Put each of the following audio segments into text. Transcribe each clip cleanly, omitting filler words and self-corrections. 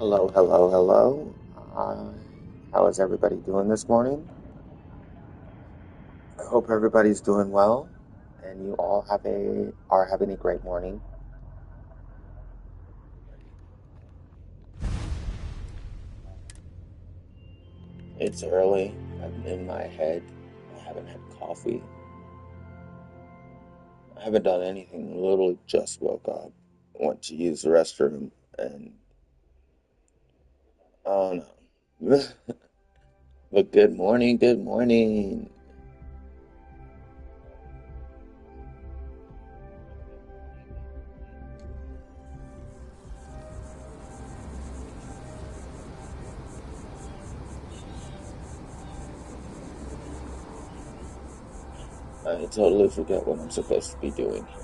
Hello, hello, hello. Uh, how is everybody doing this morning? I hope everybody's doing well and you all are having a great morning. It's early. I'm in my head. I haven't had coffee. I haven't done anything. Literally just woke up. Went to use the restroom and oh no. But good morning, good morning. I totally forget what I'm supposed to be doing here.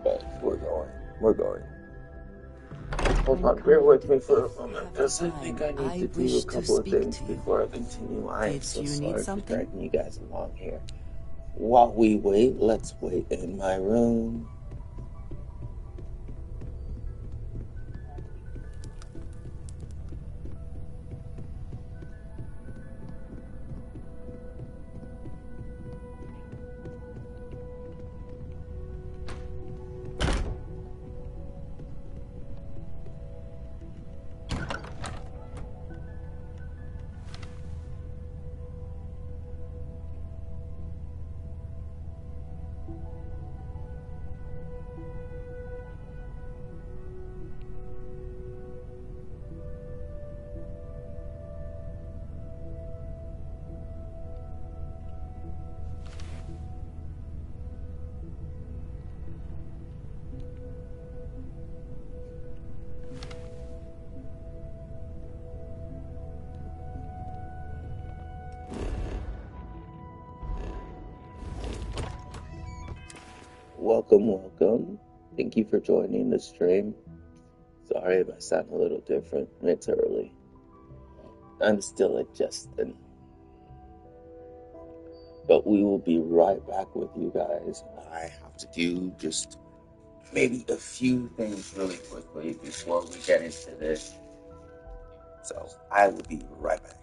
But we're going. We're going. Hold on, bear with me for a moment, because I think I need to do a couple of things before I continue. I am so sorry for dragging you guys along here. While we wait, let's wait in my room. Welcome, welcome. Thank you for joining the stream. Sorry if I sound a little different. It's early. I'm still adjusting. But we will be right back with you guys. I have to do just maybe a few things really quickly before we get into this. So I will be right back.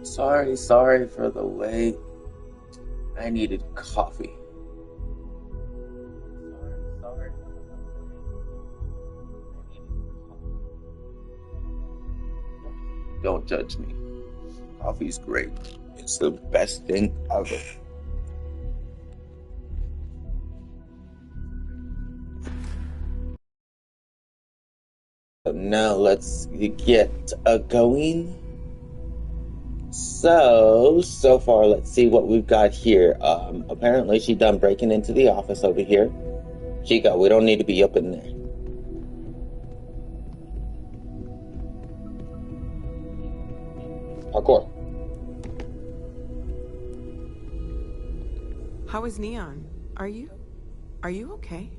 Sorry for the wait. I needed coffee. Sorry. Don't judge me. Coffee's great. It's the best thing ever. Now let's get going. So far, let's see what we've got here. Apparently she done breaking into the office over here. Chica, we don't need to be up in there. Parkour. How is Neon? Are you okay?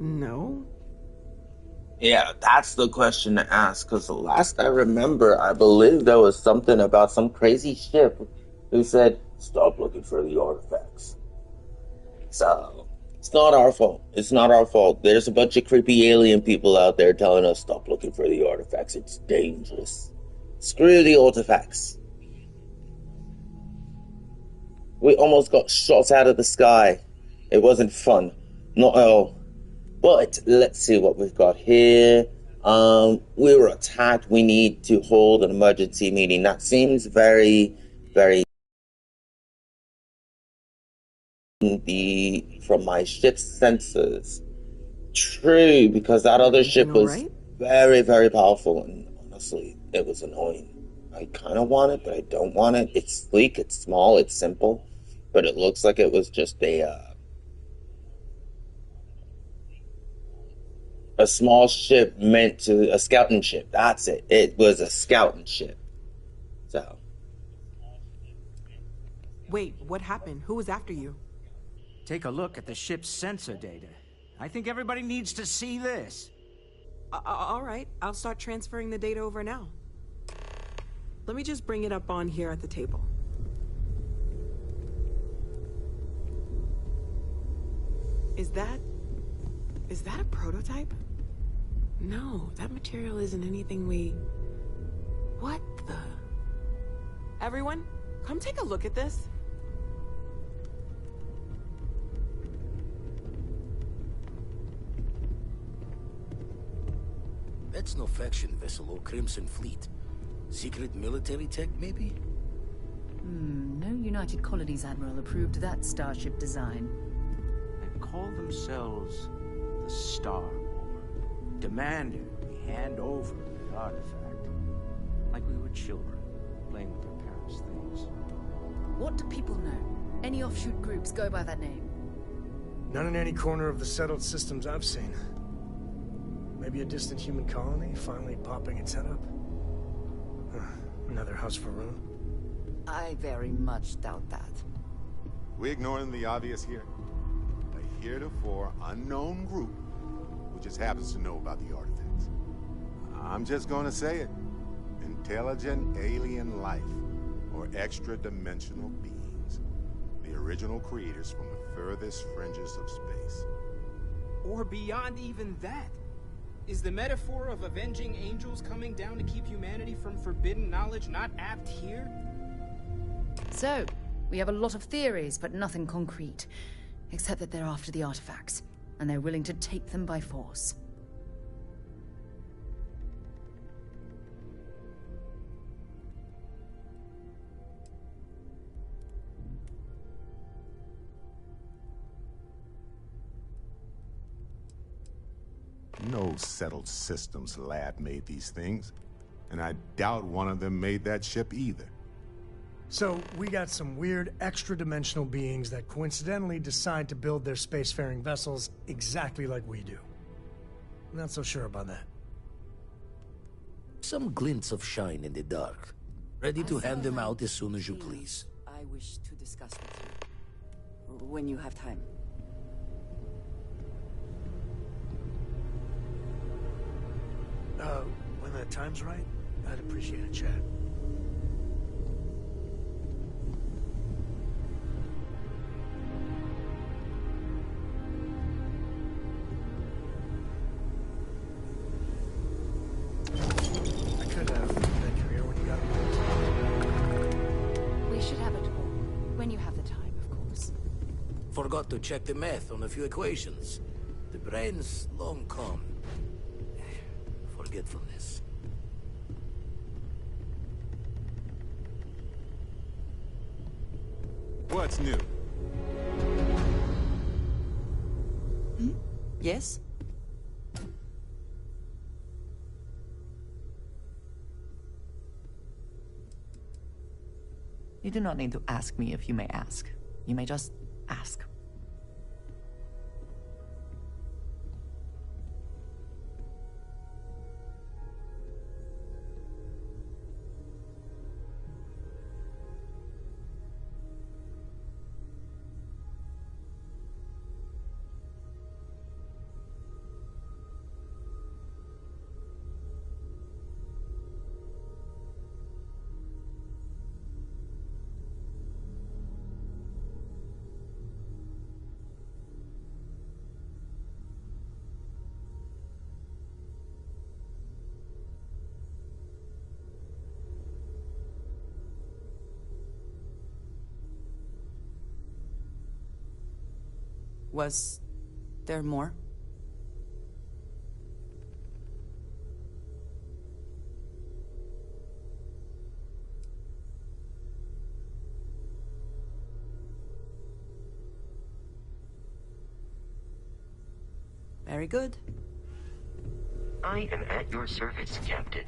No. Yeah, that's the question to ask, because the last I remember, I believe there was something about some crazy ship who said, stop looking for the artifacts. So, it's not our fault. It's not our fault. There's a bunch of creepy alien people out there telling us, stop looking for the artifacts. It's dangerous. Screw the artifacts. We almost got shot out of the sky. It wasn't fun. Not at all. But let's see what we've got here. We were attacked. We need to hold an emergency meeting. That seems very, very from my ship's sensors. True, because that other ship was very, very powerful, and honestly, it was annoying. I kind of want it, but I don't want it. It's sleek, it's small, it's simple, but it looks like it was just a small ship meant to a scouting ship. That's it. It was a scouting ship. So. Wait, what happened? Who was after you? Take a look at the ship's sensor data. I think everybody needs to see this. All right, I'll start transferring the data over now. Let me just bring it up on here at the table. Is that a prototype? No, that material isn't anything we... What the... Everyone, come take a look at this. That's no faction vessel or Crimson Fleet. Secret military tech, maybe? No United Colonies Admiral approved that starship design. They call themselves the Star Board, demanding we hand over the artifact. Like we were children, playing with their parents' things. What do people know? Any offshoot groups go by that name? None in any corner of the settled systems I've seen. Maybe a distant human colony finally popping its head up? Another house for Rune? I very much doubt that. We ignoring the obvious here? A heretofore unknown group who just happens to know about the artifacts. I'm just gonna say it. Intelligent alien life, or extra-dimensional beings. The original creators from the furthest fringes of space. Or beyond even that. Is the metaphor of avenging angels coming down to keep humanity from forbidden knowledge not apt here? So, we have a lot of theories, but nothing concrete. Except that they're after the artifacts, and they're willing to take them by force. No settled systems lab made these things, and I doubt one of them made that ship either. So, we got some weird extra-dimensional beings that coincidentally decide to build their spacefaring vessels exactly like we do. Not so sure about that. Some glints of shine in the dark. Ready to hand them out as soon as you please. I wish to discuss with you. When you have time. When that time's right, I'd appreciate a chat. I could have met you here when you got home. We should have a talk. When you have the time, of course. Forgot to check the math on a few equations. The brain's long gone. Forgetfulness. What's new? Yes? You do not need to ask me if you may ask. You may just ask. Was there more? Very good. I am at your service, Captain.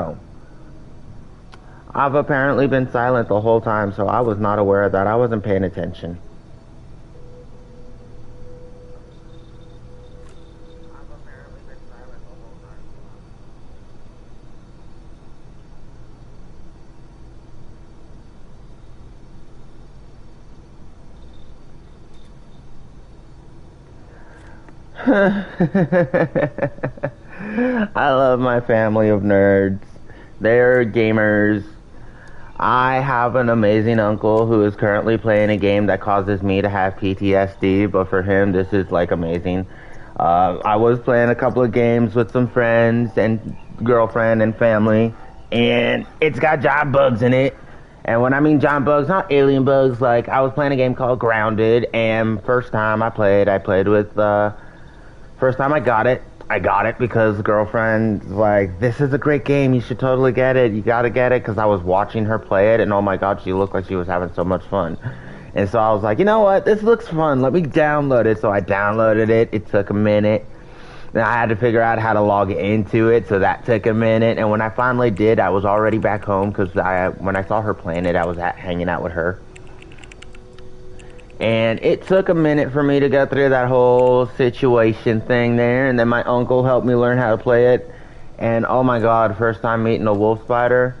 Oh. I've apparently been silent the whole time, so I was not aware of that. I wasn't paying attention. I love my family of nerds. They're gamers. I have an amazing uncle who is currently playing a game that causes me to have PTSD, but for him, this is like amazing. I was playing a couple of games with some friends and girlfriend and family, and it's got giant bugs in it. And when I mean giant bugs, not alien bugs, like I was playing a game called Grounded, and first time I played with, first time I got it because the girlfriend was like, this is a great game, you should totally get it, you gotta get it, because I was watching her play it, and oh my god, she looked like she was having so much fun. And so I was like, you know what, this looks fun, let me download it. So I downloaded it, it took a minute, then I had to figure out how to log into it, so that took a minute, and when I finally did, I was already back home, because when I saw her playing it, I was hanging out with her. And it took a minute for me to go through that whole situation thing there. And then my uncle helped me learn how to play it. And oh my god, first time meeting a wolf spider.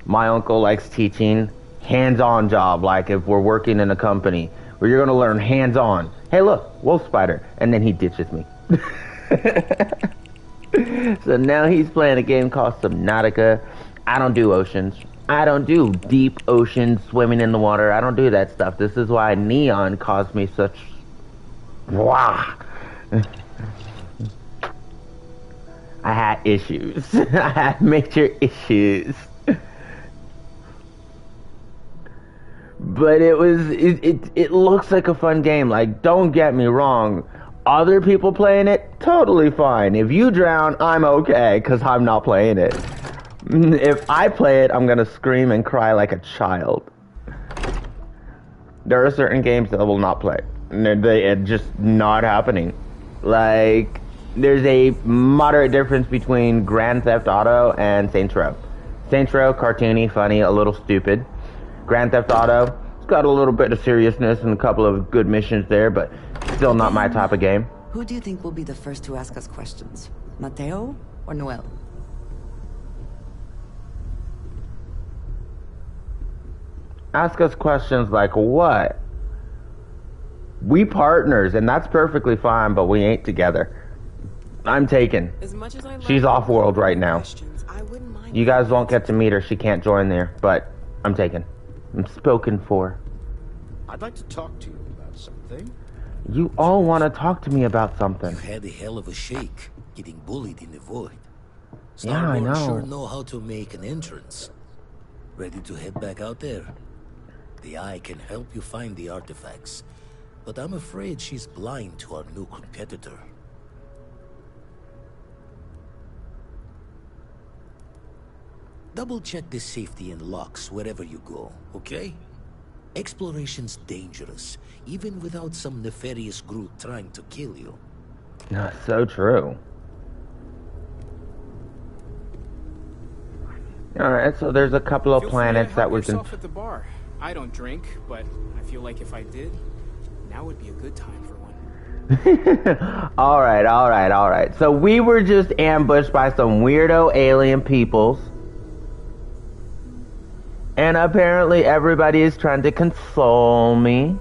My uncle likes teaching hands-on job. Like if we're working in a company where you're going to learn hands-on. Hey look, wolf spider. And then he ditches me. So now he's playing a game called Subnautica. I don't do oceans. I don't do deep ocean swimming in the water. I don't do that stuff. This is why Neon caused me such... Wow. I had issues. I had major issues. But it looks like a fun game. Like, don't get me wrong. Other people playing it, totally fine. If you drown, I'm okay, because I'm not playing it. If I play it, I'm gonna scream and cry like a child. There are certain games that I will not play. It's just not happening. Like, there's a moderate difference between Grand Theft Auto and Saints Row. Saints Row, cartoony, funny, a little stupid. Grand Theft Auto, it's got a little bit of seriousness and a couple of good missions there, but still not my type of game. Who do you think will be the first to ask us questions? Mateo or Noel? Ask us questions like what? We partners, and that's perfectly fine, but we ain't together. I'm taken. She's off-world right now. You guys won't get to meet her. She can't join there, but I'm taken. I'm spoken for. I'd like to talk to you about something. You all want to talk to me about something. You had a hell of a shake, getting bullied in the void. Yeah, I know. Sure know how to make an entrance. Ready to head back out there? The Eye can help you find the artifacts, but I'm afraid she's blind to our new competitor. Double check the safety and locks wherever you go, okay? Exploration's dangerous, even without some nefarious group trying to kill you. So true. Alright, so there's a couple of planets that we can... at the bar. I don't drink, but I feel like if I did, now would be a good time for one. Alright. So we were just ambushed by some weirdo alien peoples. And apparently everybody is trying to console me.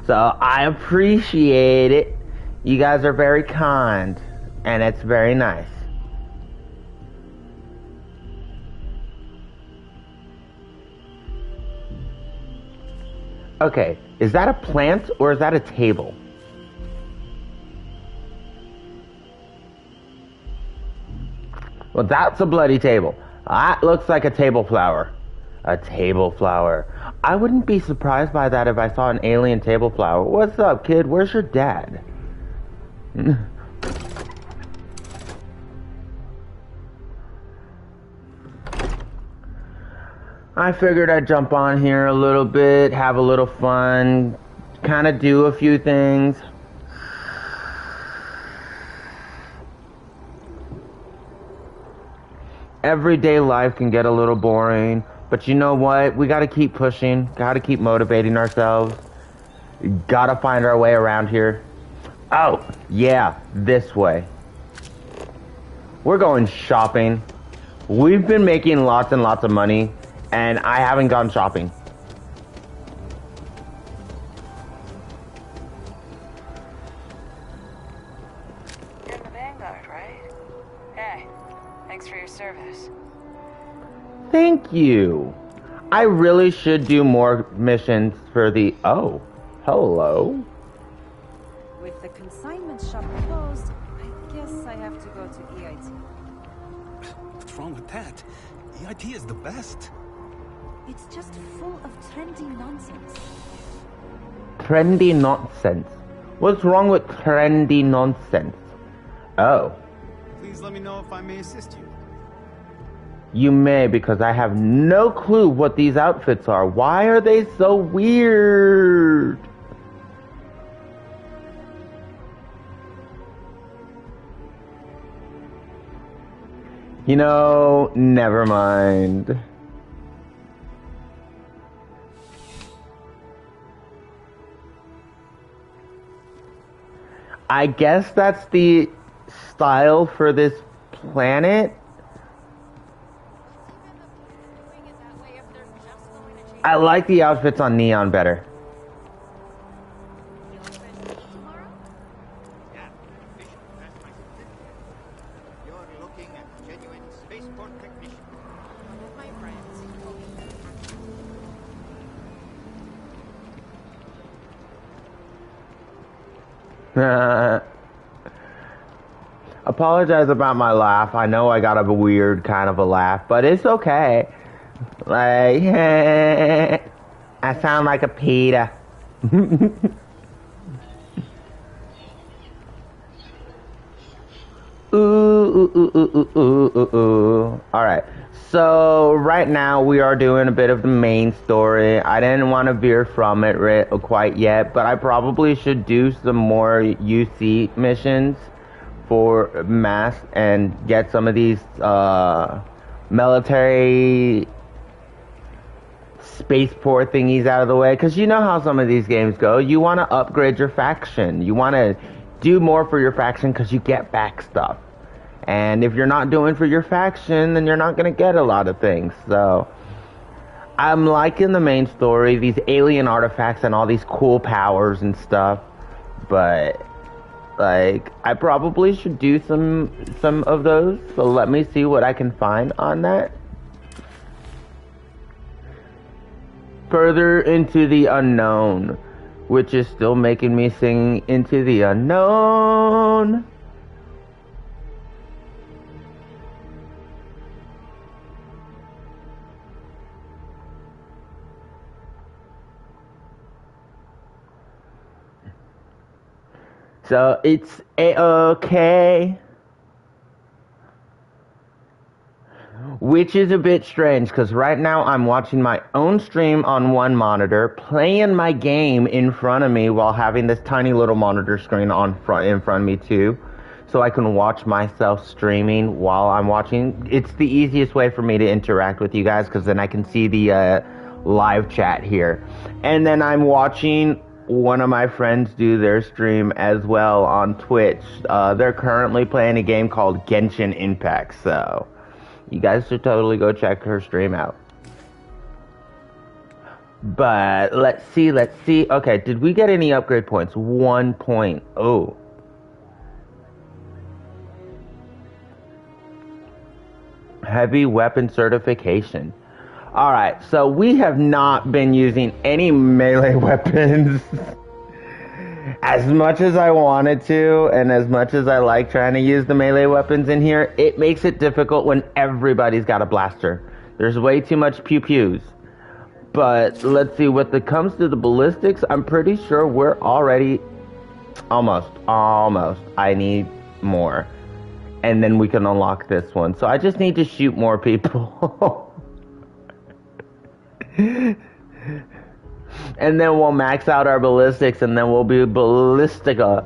So I appreciate it. You guys are very kind. And it's very nice. Okay, is that a plant or is that a table? Well, that's a bloody table. That looks like a table flower. A table flower. I wouldn't be surprised by that if I saw an alien table flower. What's up, kid? Where's your dad? I figured I'd jump on here a little bit, have a little fun, kind of do a few things. everyday life can get a little boring, but you know what? We gotta keep pushing, gotta keep motivating ourselves, gotta find our way around here. Oh, yeah, this way. We're going shopping. We've been making lots and lots of money, and I haven't gone shopping. You're in the Vanguard, right? Hey, thanks for your service. Thank you. I really should do more missions for the... Oh, hello. With the consignment shop closed, I guess I have to go to EIT. What's wrong with that? EIT is the best. It's just full of trendy nonsense. Trendy nonsense. What's wrong with trendy nonsense? Oh. Please let me know if I may assist you. You may, because I have no clue what these outfits are. Why are they so weird? You know, never mind. I guess that's the style for this planet. I like the outfits on Neon better. Apologize about my laugh. I know I got a weird kind of a laugh, but it's okay. Like, I sound like a Peter. Ooh. Alright, so right now we are doing a bit of the main story. I didn't want to veer from it quite yet, but I probably should do some more UC missions for mass and get some of these military spaceport thingies out of the way, because you know how some of these games go. You want to upgrade your faction. You want to do more for your faction because you get back stuff. And if you're not doing for your faction, then you're not going to get a lot of things. So I'm liking the main story, these alien artifacts and all these cool powers and stuff. But like, I probably should do some of those. So let me see what I can find on that. Further into the unknown, which is still making me sing Into the Unknown. So it's A-okay. Which is a bit strange, because right now I'm watching my own stream on one monitor, playing my game in front of me while having this tiny little monitor screen in front of me too, so I can watch myself streaming while I'm watching. It's the easiest way for me to interact with you guys, because then I can see the live chat here. And then I'm watching one of my friends do their stream as well on Twitch. They're currently playing a game called Genshin Impact, so you guys should totally go check her stream out. But let's see. Okay, did we get any upgrade points? 1 point. Oh. Heavy weapon certification. Alright, so we have not been using any melee weapons. As much as I wanted to, and as much as I like trying to use the melee weapons in here, it makes it difficult when everybody's got a blaster. There's way too much pew-pews. But let's see, when it comes to the ballistics, I'm pretty sure we're already... Almost. I need more. And then we can unlock this one. So I just need to shoot more people. And then we'll max out our ballistics, and then we'll be ballistica.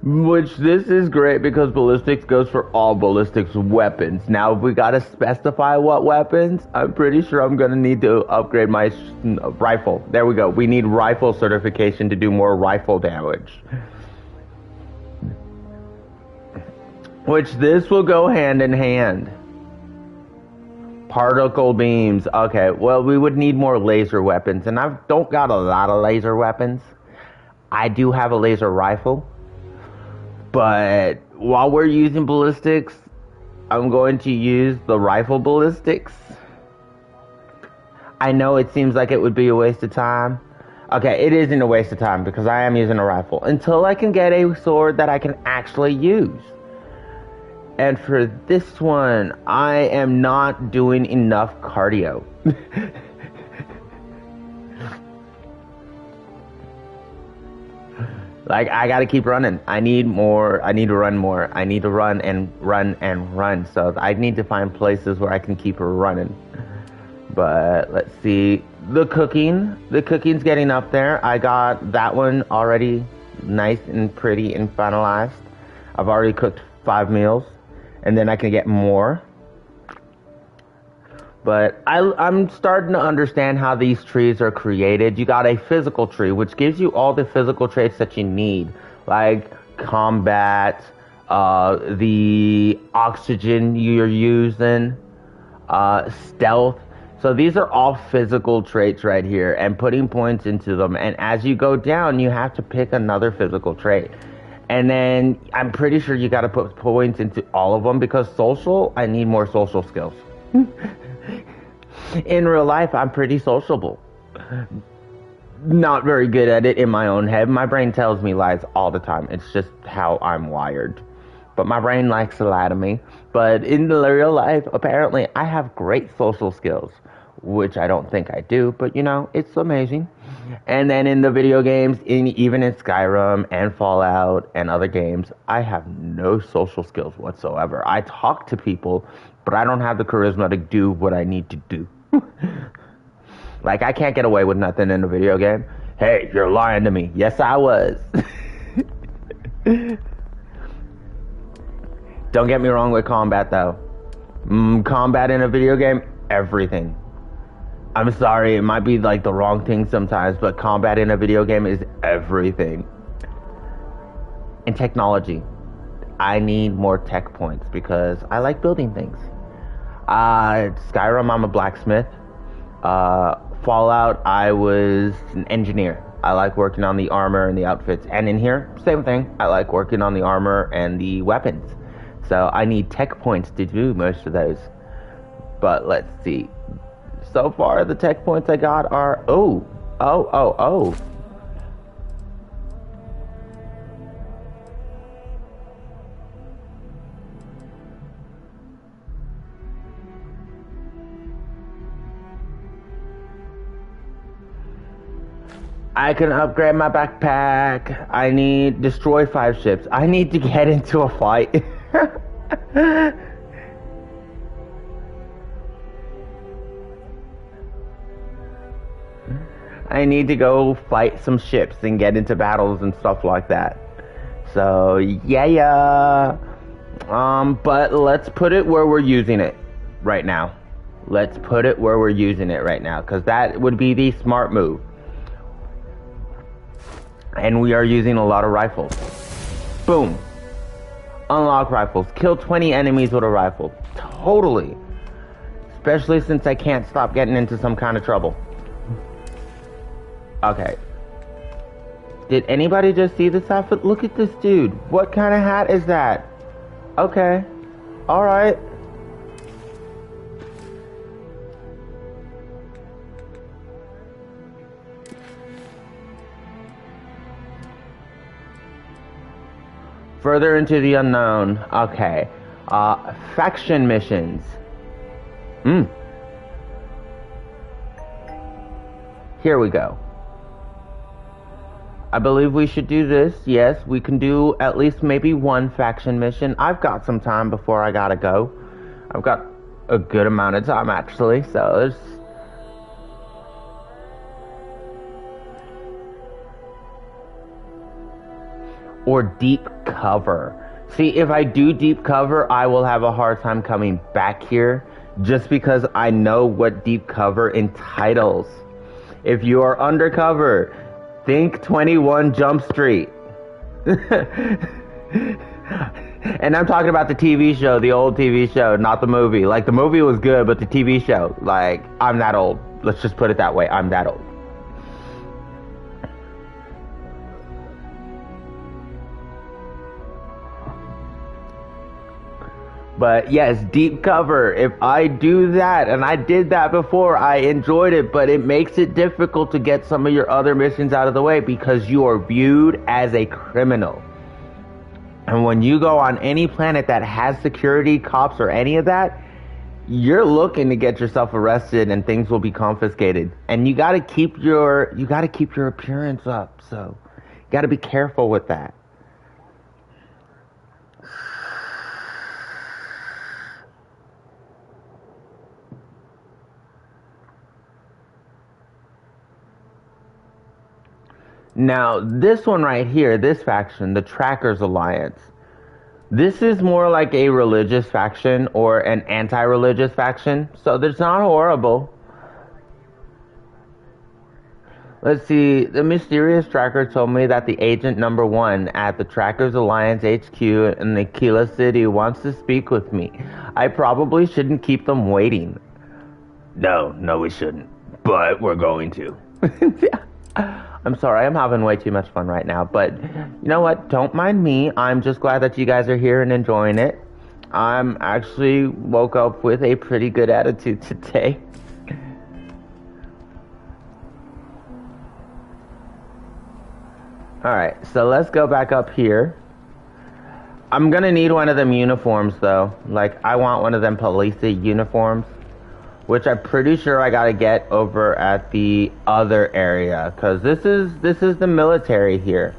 Which this is great because ballistics goes for all ballistics weapons. Now, if we gotta specify what weapons, I'm pretty sure I'm gonna need to upgrade my rifle. There we go. We need rifle certification to do more rifle damage. Which this will go hand in hand. Particle beams. Okay, well, we would need more laser weapons, and I don't got a lot of laser weapons. I do have a laser rifle. But while we're using ballistics, I'm going to use the rifle ballistics. I know it seems like it would be a waste of time. Okay, it isn't a waste of time because I am using a rifle until I can get a sword that I can actually use. And for this one, I am not doing enough cardio. Like, I gotta keep running. I need more. I need to run more. I need to run and run and run. So I need to find places where I can keep running. But let's see. The cooking. The cooking's getting up there. I got that one already nice and pretty and finalized. I've already cooked 5 meals. And then I can get more. But I'm starting to understand how these trees are created. You got a physical tree, which gives you all the physical traits that you need. Like combat, the oxygen you're using, stealth. So these are all physical traits right here. And putting points into them. And as you go down, you have to pick another physical trait. And then I'm pretty sure you got to put points into all of them. Because social, I need more social skills. In real life, I'm pretty sociable. Not very good at it in my own head. My brain tells me lies all the time. It's just how I'm wired. But my brain likes to lie to me. But in the real life, apparently, I have great social skills. Which I don't think I do. But, you know, it's amazing. And then in the video games, even in Skyrim and Fallout and other games, I have no social skills whatsoever. I talk to people, but I don't have the charisma to do what I need to do. Like, I can't get away with nothing in a video game. Hey, you're lying to me. Yes, I was. Don't get me wrong with combat, though. Combat in a video game, everything. I'm sorry, it might be like the wrong thing sometimes, but combat in a video game is everything. And technology. I need more tech points because I like building things. Skyrim, I'm a blacksmith. Fallout, I was an engineer. I like working on the armor and the outfits. And in here, same thing. I like working on the armor and the weapons. So I need tech points to do most of those. But let's see. So far, the tech points I got are... Oh. I can upgrade my backpack. I need destroy 5 ships. I need to get into a fight. I need to go fight some ships and get into battles and stuff like that. So yeah. But let's put it where we're using it right now. Let's put it where we're using it right now, because that would be the smart move. And we are using a lot of rifles. Boom. Unlock rifles. Kill 20 enemies with a rifle. Totally. Especially since I can't stop getting into some kind of trouble. Okay. Did anybody just see this outfit? Look at this dude. What kind of hat is that? Okay. Alright. Further into the unknown. Okay. Faction missions. Here we go. I believe we should do this. Yes, we can do at least maybe one faction mission. I've got some time before I gotta go. I've got a good amount of time, actually. So there's... or deep cover. See, if I do deep cover, I will have a hard time coming back here just because I know what deep cover entitles. If you are undercover, think 21 Jump Street. And I'm talking about the TV show, the old TV show, not the movie. Like, the movie was good, but the TV show, like, I'm that old. Let's just put it that way. I'm that old. But yes, deep cover. If I do that, and I did that before, I enjoyed it, but it makes it difficult to get some of your other missions out of the way because you are viewed as a criminal. And when you go on any planet that has security, cops, or any of that, you're looking to get yourself arrested and things will be confiscated. And you gotta keep your appearance up, so you gotta be careful with that. Now, this one right here, this faction, the Trackers Alliance, this is more like a religious faction or an anti-religious faction, so it's not horrible. Let's see, the mysterious tracker told me that the agent number 1 at the Trackers Alliance HQ in Aquila City wants to speak with me. I probably shouldn't keep them waiting. No, we shouldn't, but we're going to. I'm sorry, I'm having way too much fun right now, but you know what? Don't mind me. I'm just glad that you guys are here and enjoying it. I'm actually woke up with a pretty good attitude today. Alright, so let's go back up here. I'm gonna need one of them uniforms though. Like, I want one of them police uniforms, which I'm pretty sure I gotta get over at the other area, because this is the military here.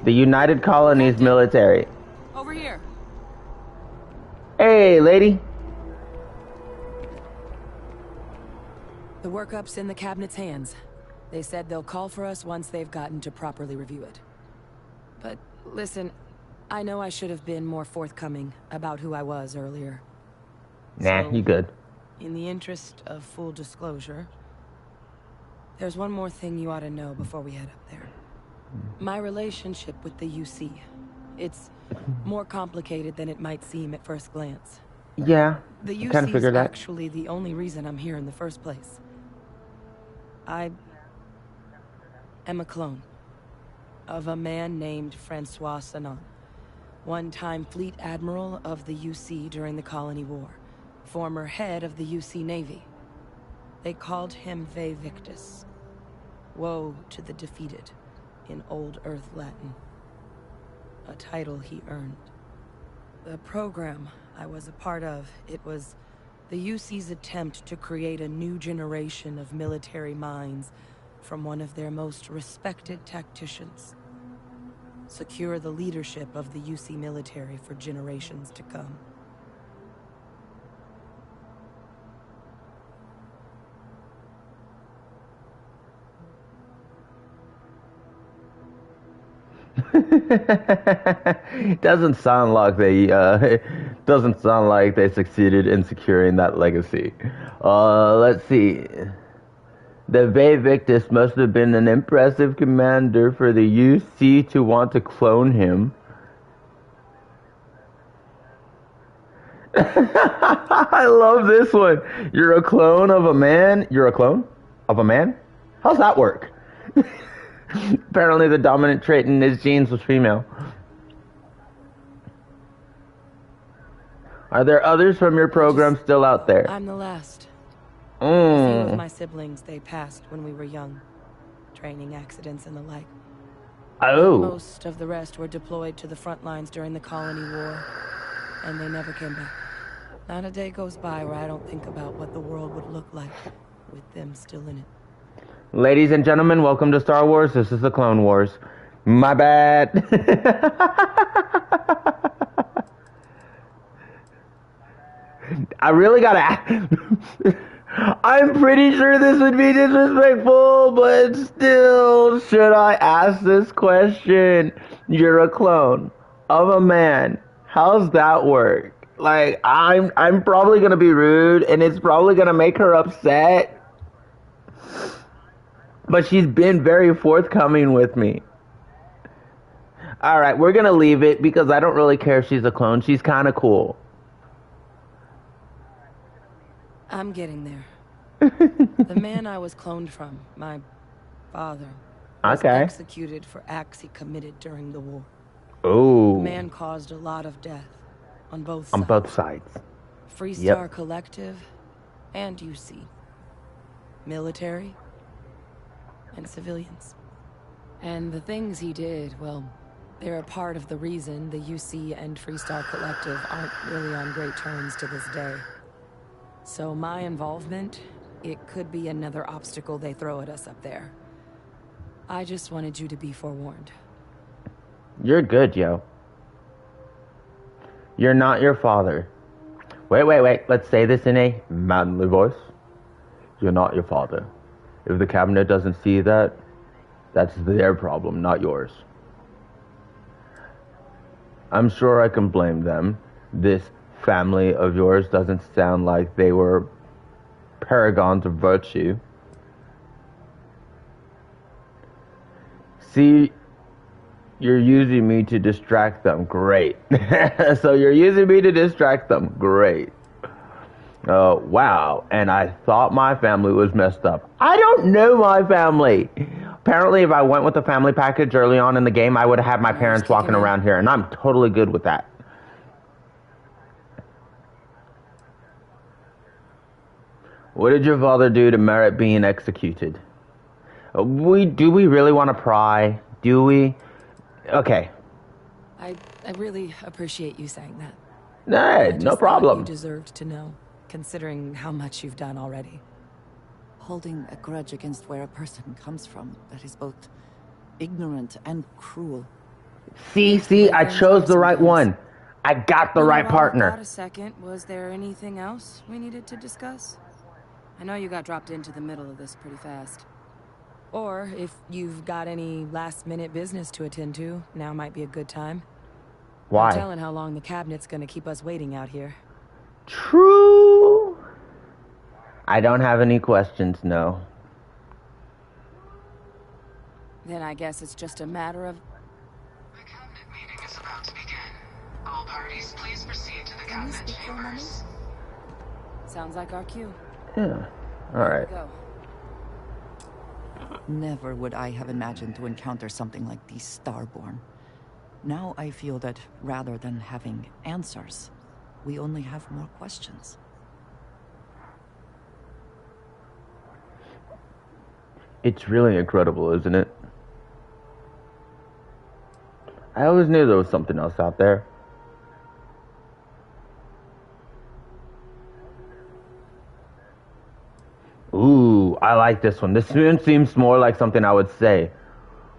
The United Colonies military. Over here. Hey, lady. The workup's in the cabinet's hands. They said they'll call for us once they've gotten to properly review it. But listen, I know I should have been more forthcoming about who I was earlier. Nah, you good. In the interest of full disclosure, there's one more thing you ought to know before we head up there. My relationship with the UC. It's more complicated than it might seem at first glance. Yeah, the UC kind of figured is that. actually the only reason I'm here in the first place. I am a clone of a man named Francois Sanon, one-time fleet admiral of the UC during the Colony War. Former head of the UC Navy. They called him Ve Victus. Woe to the defeated, in Old Earth Latin. A title he earned. The program I was a part of, it was the UC's attempt to create a new generation of military minds from one of their most respected tacticians. Secure the leadership of the UC military for generations to come. Doesn't sound like they succeeded in securing that legacy. Let's see. The Ve Victus must have been an impressive commander for the UC to want to clone him. I love this one. You're a clone of a man? You're a clone of a man? How's that work? Apparently the dominant trait in his genes was female. Are there others from your program still out there? I'm the last. A few of my siblings, they passed when we were young. Training accidents and the like. Oh. Most of the rest were deployed to the front lines during the Colony War. And they never came back. Not a day goes by where I don't think about what the world would look like with them still in it. Ladies and gentlemen, welcome to Star Wars. This is the Clone Wars. My bad. I really gotta I'm pretty sure this would be disrespectful, but still, should I ask this question? You're a clone of a man. How's that work? Like, I'm probably gonna be rude, and it's probably gonna make her upset. But she's been very forthcoming with me. Alright, we're gonna leave it because I don't really care if she's a clone. She's kinda cool. I'm getting there. The man I was cloned from, my father, was executed for acts he committed during the war. Oh. The man caused a lot of death on both sides. On both sides. Freestar Collective and UC. Military and civilians. And the things he did, well, they're a part of the reason the UC and Freestar Collective aren't really on great terms to this day. So my involvement, it could be another obstacle they throw at us up there. I just wanted you to be forewarned. You're good, yo. You're not your father. Wait. Let's say this in a manly voice. You're not your father. If the cabinet doesn't see that, that's their problem, not yours. I'm sure I can blame them. This family of yours doesn't sound like they were paragons of virtue. See, you're using me to distract them. Great. So you're using me to distract them. Great. Wow. And I thought my family was messed up. I don't know my family. Apparently, if I went with the family package early on in the game, I would have had my parents walking around here, and I'm totally good with that. What did your father do to merit being executed? Do we really want to pry? Do we? Okay. I really appreciate you saying that. Nah, no problem. You deserved to know, considering how much you've done already. Holding a grudge against where a person comes from, that is both ignorant and cruel. See, I chose the right one. I got the right partner. Got a second. Was there anything else we needed to discuss? I know you got dropped into the middle of this pretty fast. Or if you've got any last-minute business to attend to, now might be a good time. Why? No telling how long the cabinet's gonna keep us waiting out here. True. I don't have any questions, no. Then I guess it's just a matter of... The cabinet meeting is about to begin. All parties, please proceed to the cabinet chambers. Sounds like our cue. Yeah. Alright. Go. Never would I have imagined to encounter something like these Starborn. Now I feel that rather than having answers, we only have more questions. It's really incredible, isn't it? I always knew there was something else out there. Ooh, I like this one. This one seems more like something I would say.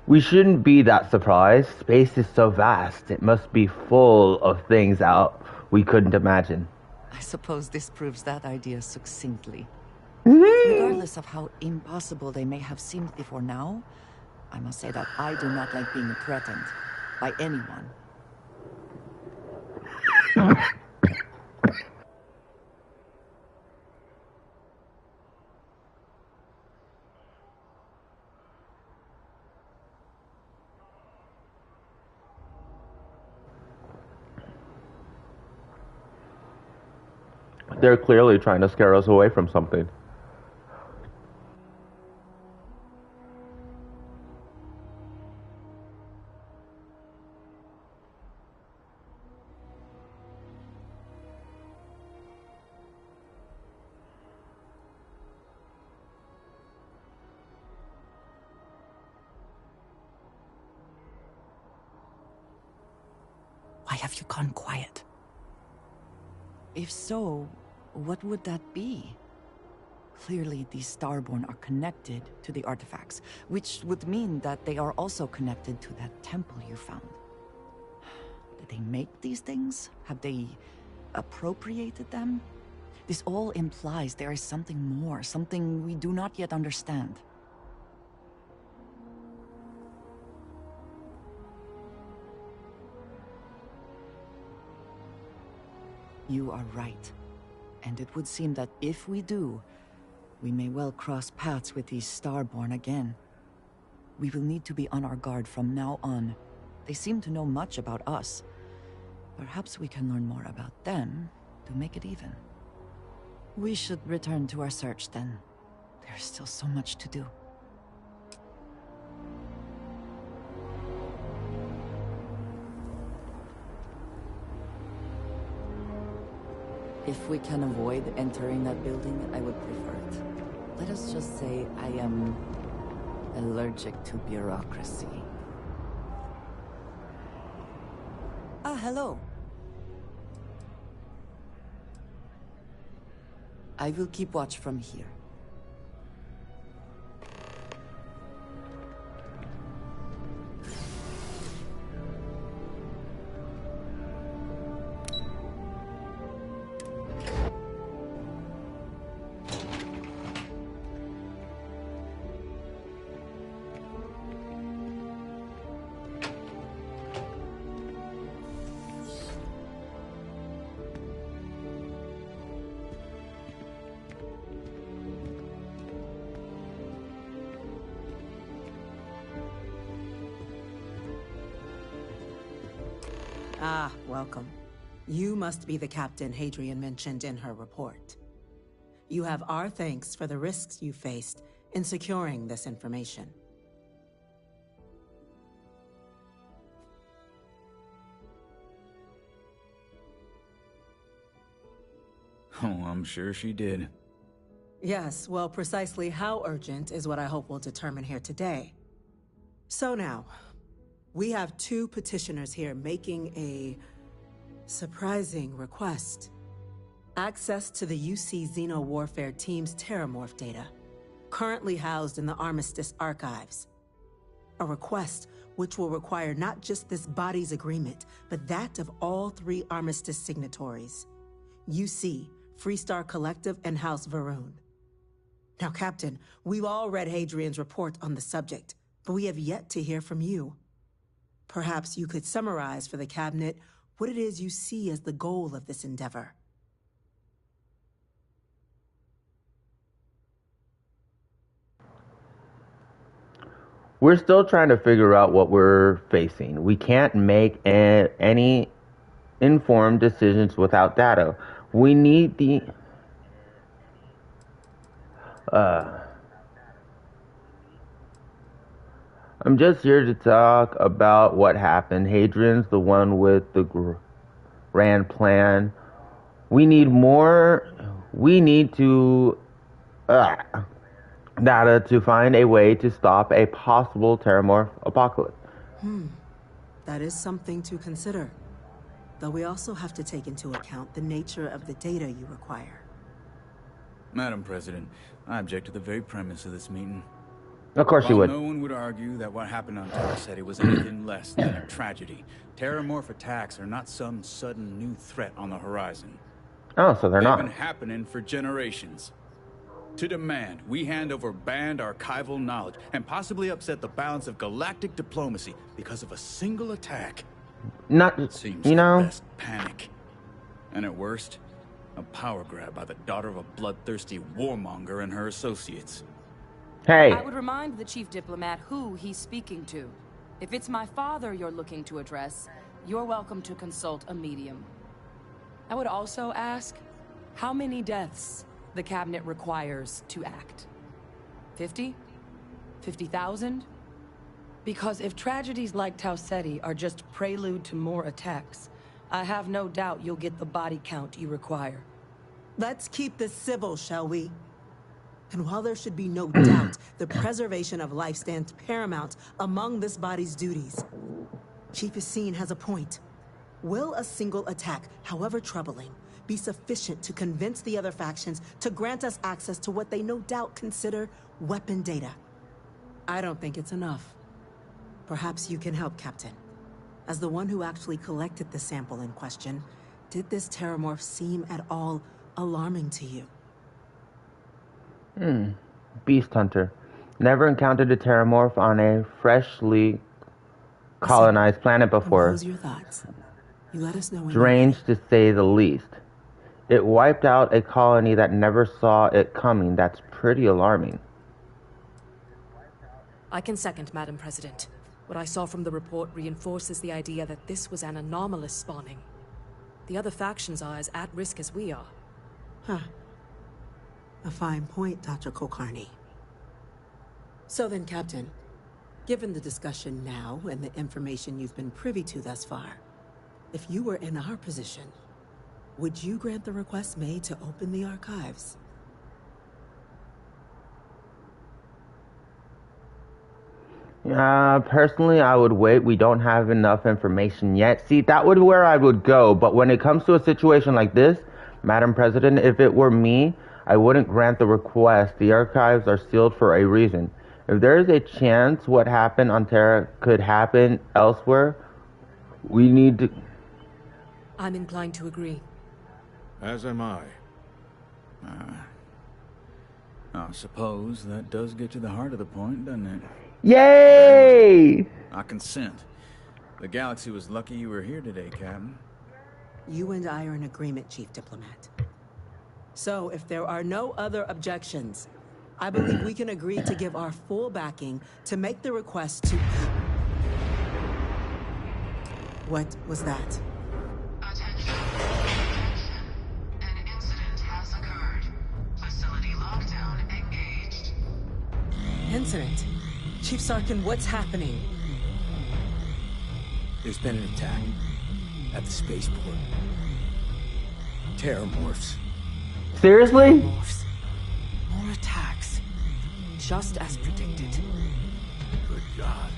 We shouldn't be that surprised. Space is so vast. It must be full of things out we couldn't imagine. I suppose this proves that idea succinctly. Regardless of how impossible they may have seemed before now, I must say that I do not like being threatened by anyone. They're clearly trying to scare us away from something. Why have you gone quiet? If so, what would that be? Clearly, these Starborn are connected to the artifacts, which would mean that they are also connected to that temple you found. Did they make these things? Have they appropriated them? This all implies there is something more, something we do not yet understand. You are right. And it would seem that if we do, we may well cross paths with these Starborn again. We will need to be on our guard from now on. They seem to know much about us. Perhaps we can learn more about them to make it even. We should return to our search then. There's still so much to do. If we can avoid entering that building, I would prefer it. Let us just say I am allergic to bureaucracy. Ah, hello. I will keep watch from here. Ah, welcome. You must be the captain Hadrian mentioned in her report. You have our thanks for the risks you faced in securing this information. Oh, I'm sure she did. Yes, well, precisely how urgent is what I hope we'll determine here today. So now, we have two petitioners here making a surprising request. Access to the UC Xeno Warfare Team's Terramorph data, currently housed in the Armistice archives. A request which will require not just this body's agreement, but that of all three Armistice signatories. UC, Freestar Collective, and House Varun. Now, Captain, we've all read Hadrian's report on the subject, but we have yet to hear from you. Perhaps you could summarize for the Cabinet what it is you see as the goal of this endeavor. We're still trying to figure out what we're facing. We can't make any informed decisions without data. We need the... I'm just here to talk about what happened. Hadrian's the one with the grand plan. We need more... We need to... data to find a way to stop a possible Terramorph apocalypse. That is something to consider. Though we also have to take into account the nature of the data you require. Madam President, I object to the very premise of this meeting. Of course you would. No one would argue that what happened on Terra was anything less than a tragedy. Terramorph attacks are not some sudden new threat on the horizon. Oh, so they're not. They've been happening for generations. To demand we hand over banned archival knowledge and possibly upset the balance of galactic diplomacy because of a single attack. Not, seems you know, the best panic. And at worst, a power grab by the daughter of a bloodthirsty warmonger and her associates. Hey. I would remind the chief diplomat who he's speaking to. If it's my father you're looking to address, you're welcome to consult a medium. I would also ask how many deaths the Cabinet requires to act. 50? 50,000? Because if tragedies like Tau Ceti are just prelude to more attacks, I have no doubt you'll get the body count you require. Let's keep this civil, shall we? And while there should be no doubt the preservation of life stands paramount among this body's duties, Chief Essene has a point. Will a single attack, however troubling, be sufficient to convince the other factions to grant us access to what they no doubt consider weapon data? I don't think it's enough. Perhaps you can help, Captain. As the one who actually collected the sample in question, did this Terramorph seem at all alarming to you? Beast Hunter. Never encountered a Terramorph on a freshly colonized planet before. Compose your thoughts. You let us know when Strange to say the least. It wiped out a colony that never saw it coming. That's pretty alarming. I can second, Madam President. What I saw from the report reinforces the idea that this was an anomalous spawning. The other factions are as at risk as we are. Huh. A fine point, Dr. Kulkarni. So then, Captain, given the discussion now and the information you've been privy to thus far, if you were in our position, would you grant the request made to open the archives? Personally, I would wait. We don't have enough information yet. See, that would be where I would go. But when it comes to a situation like this, Madam President, if it were me, I wouldn't grant the request. The archives are sealed for a reason. If there is a chance what happened on Terra could happen elsewhere, we need to... I'm inclined to agree. As am I. I suppose that does get to the heart of the point, doesn't it? Yay! I consent. The galaxy was lucky you were here today, Captain. You and I are in agreement, Chief Diplomat. So, if there are no other objections, I believe we can agree to give our full backing to make the request to... What was that? Attention. An incident has occurred. Facility lockdown engaged. Incident? Chief Sarkin, what's happening? There's been an attack at the spaceport. Terramorphs. Seriously? More attacks. Just as predicted. Good God.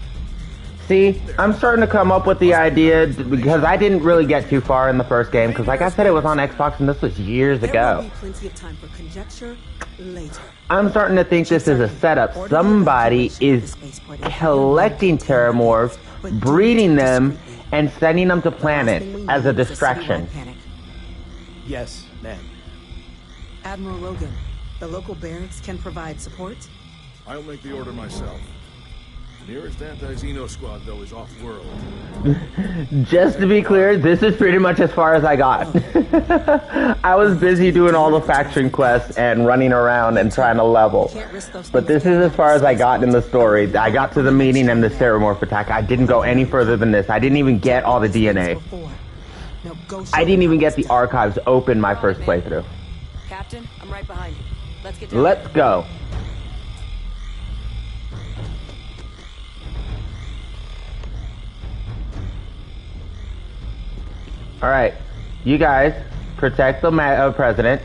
See, I'm starting to come up with the idea, because I didn't really get too far in the first game, because like I said, it was on Xbox and this was years ago. There will be plenty of time for conjecture later. I'm starting to think this is a setup. Somebody is collecting Terramorphs, breeding them, and sending them to planet as a distraction. Yes, ma'am. Admiral Logan, the local barracks can provide support? I'll make the order myself. The nearest anti-Xeno squad, though, is off-world. Just to be clear, this is pretty much as far as I got. I was busy doing all the faction quests and running around and trying to level. But this is as far as I got in the story. I got to the meeting and the Terramorph attack. I didn't go any further than this. I didn't even get all the DNA. I didn't even get the archives open my first playthrough. Captain, I'm right behind you. Let's get down. Let's go. Alright, you guys, protect the president.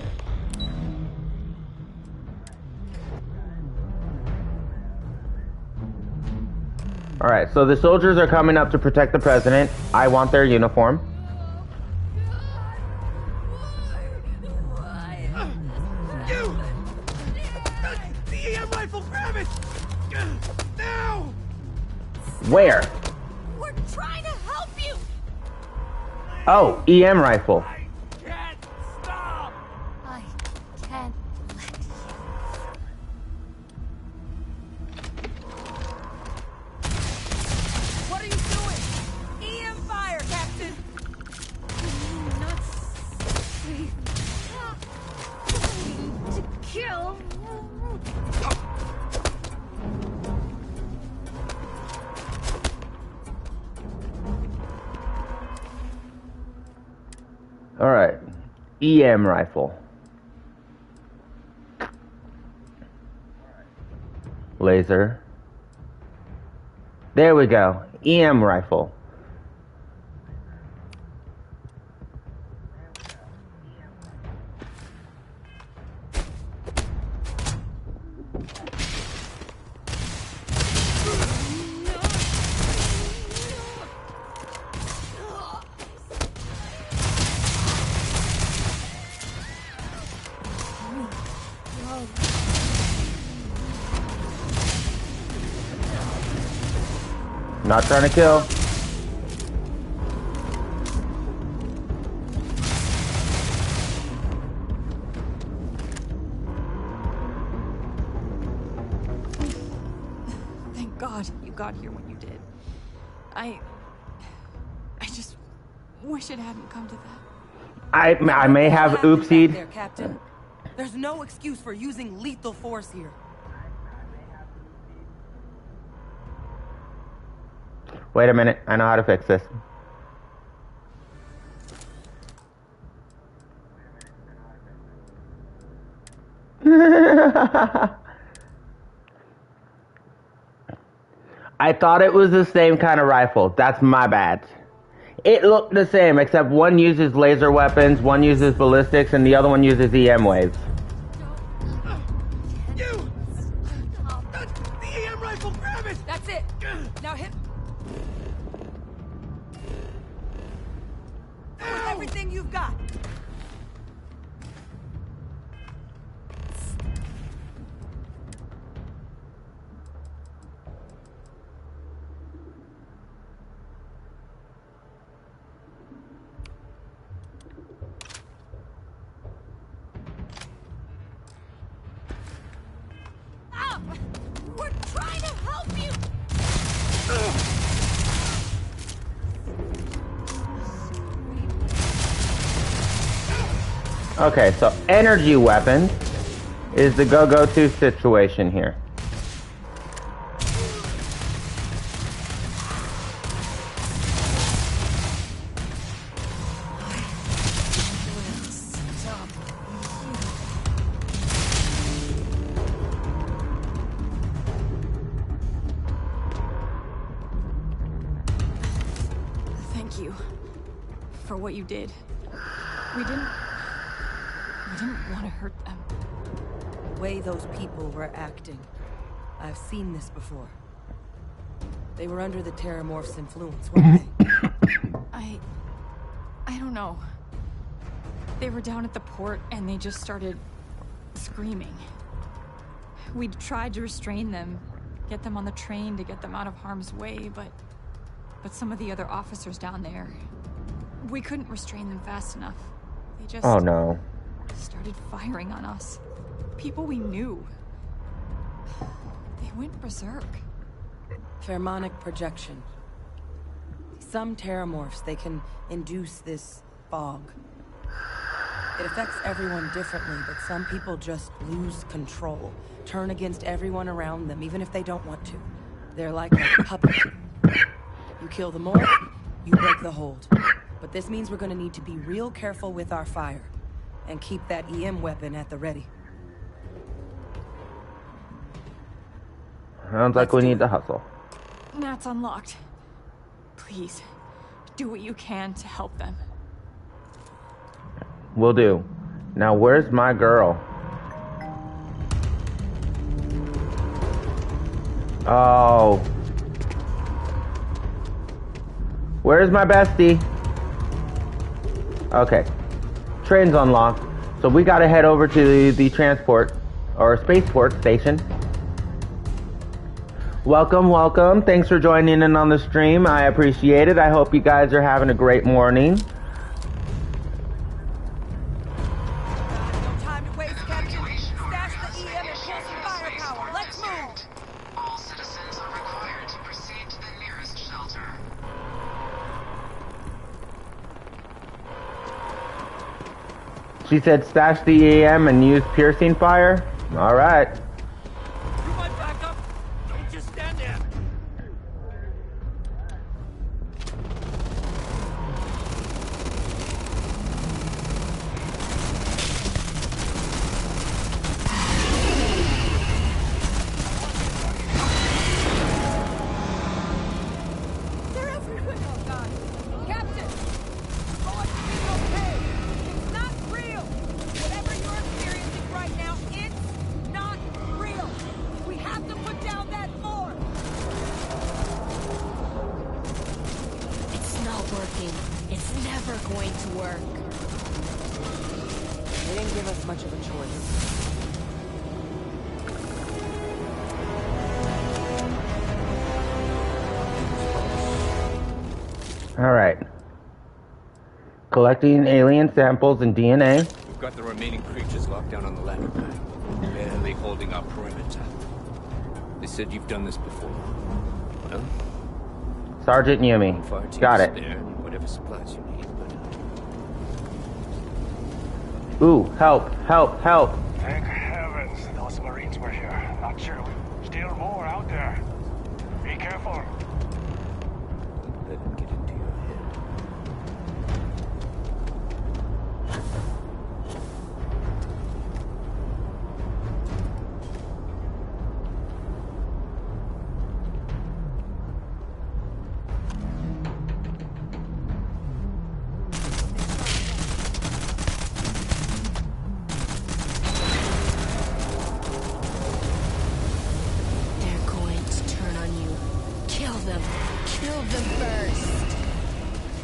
Alright, so the soldiers are coming up to protect the president. I want their uniform. The EM rifle, grab it! Now! Where? We're trying to help you! Oh, EM rifle. I can't stop! I can't let you. What are you doing? EM fire, Captain! Not safe. To kill. Alright, EM rifle. Laser. There we go, EM rifle. Not trying to kill. God you got here when you did. I just wish it hadn't come to that. I may have oopsied. There, Captain. There's no excuse for using lethal force here. Wait a minute. I know how to fix this. I thought it was the same kind of rifle. That's my bad. It looked the same, except one uses laser weapons, one uses ballistics, and the other one uses EM waves. You! The EM rifle, grab it! That's it! Now hit... With everything you've got! We're trying to help you! Okay, so energy weapons is the go-to situation here. Thank you for what you did. We didn't want to hurt them. The way those people were acting. I've seen this before. They were under the Terramorph's influence, weren't they? I don't know. They were down at the port and they just started screaming. We tried to restrain them, get them on the train to get them out of harm's way, but some of the other officers down there, we couldn't restrain them fast enough. They just Oh no. started firing on us. People we knew. They went berserk. Pheromonic projection. Some Terramorphs, they can induce this fog. It affects everyone differently, but some people just lose control. Turn against everyone around them, even if they don't want to. They're like a puppet. You kill the morph, you break the hold. But this means we're gonna need to be real careful with our fire. And keep that EM weapon at the ready. Sounds like we need to hustle. That's unlocked. Please, do what you can to help them. Will do. Now, where's my girl? Oh. Where's my bestie? Okay. Train's unlocked. So we gotta head over to the transport or spaceport station. Welcome, welcome. Thanks for joining in on the stream. I appreciate it. I hope you guys are having a great morning. She said stash the EM and use piercing fire? Alright. You might back up. Don't just stand there. They're everywhere. Oh God. Captain! Oh, it's okay. It's not real. Whatever you're experiencing right now, it's not real. We have to put down that form. It's not working. It's never going to work. They didn't give us much of a choice. Alright. Collecting alien samples and DNA. We've got the remaining creatures locked down on the ladder pad, barely holding our perimeter. They said you've done this before. Well, Sergeant Yumi. Got it. Whatever supplies you need, but... Ooh, help, help, help. Thank heavens those Marines were here. Not sure. Still more out there. Be careful. Let it get into your head.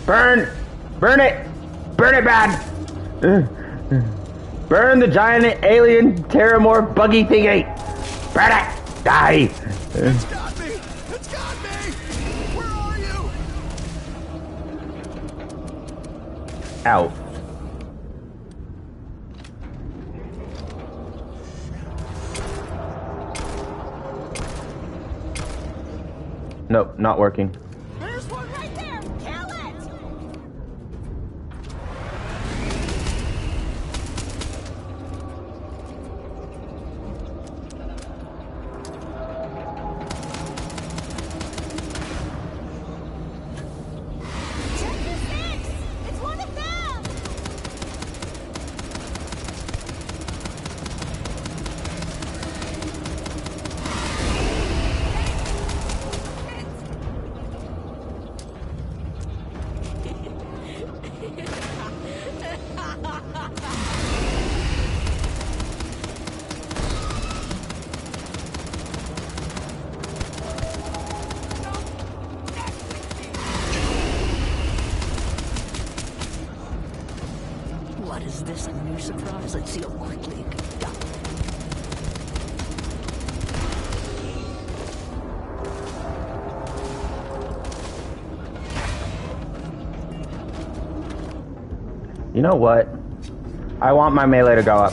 Burn! Burn it! Burn it bad! Burn the giant alien Terramore buggy thingy! Burn it! Die! It's got me! It's got me! Where are you? Out. Nope, not working. There's one right there! Kill it! Check the six! It's one of them! What is this, a new surprise? Let's see how quickly it can be done. You know what? I want my melee to go up.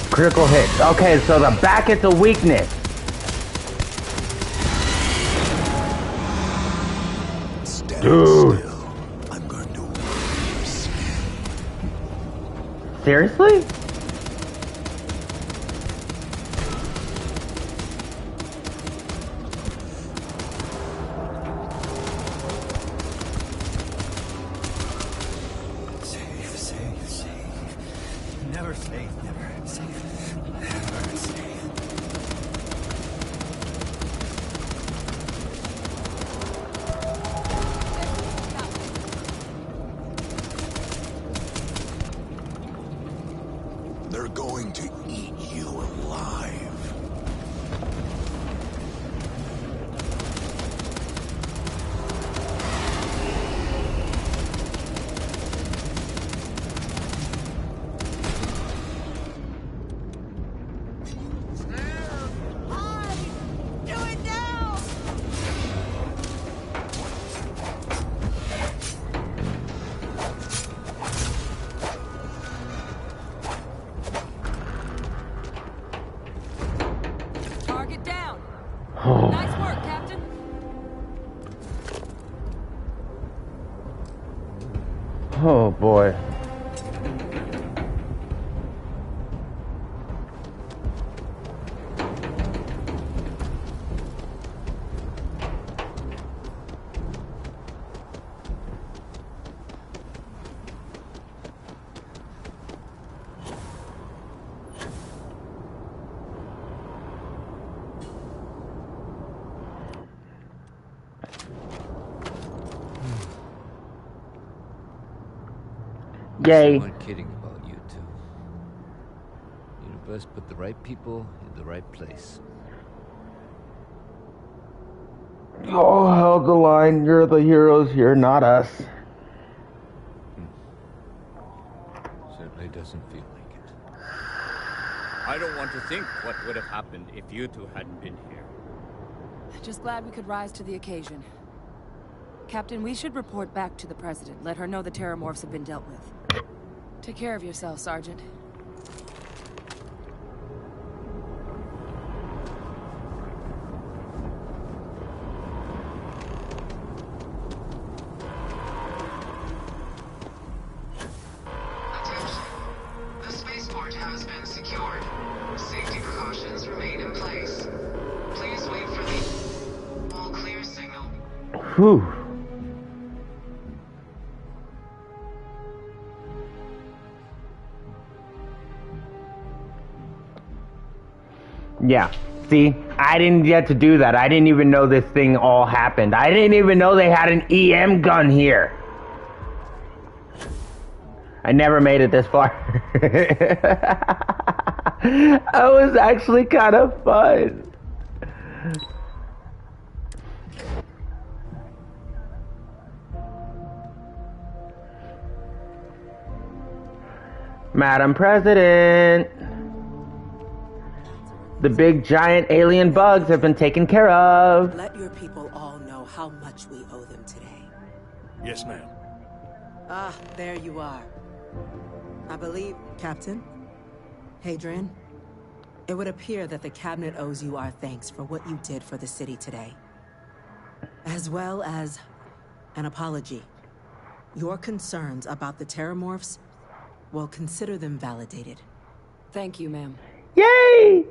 Critical hit. Okay, so the back is a weakness. Dude. I'm going to warm your skin. Seriously? Safe, safe, safe. Never safe, never safe. Never safe. Nice work, Captain. Oh boy. Yay. I'm not kidding about you two. Universe put the right people in the right place. Oh, held the line. You're the heroes here, not us. Certainly doesn't feel like it. I don't want to think what would have happened if you two hadn't been here. Just glad we could rise to the occasion. Captain, we should report back to the President. Let her know the Terramorphs have been dealt with. Take care of yourself, Sergeant. Attention. The spaceport has been secured. Safety precautions remain in place. Please wait for the all clear signal. Whew. Yeah. See, I didn't get to do that. I didn't even know this thing all happened. I didn't even know they had an EM gun here. I never made it this far. That was actually kind of fun. Madam President, the big giant alien bugs have been taken care of. Let your people all know how much we owe them today. Yes, ma'am. Ah, there you are. I believe, Captain, Hadrian, it would appear that the Cabinet owes you our thanks for what you did for the city today. As well as an apology. Your concerns about the Terramorphs, well, consider them validated. Thank you, ma'am. Yay!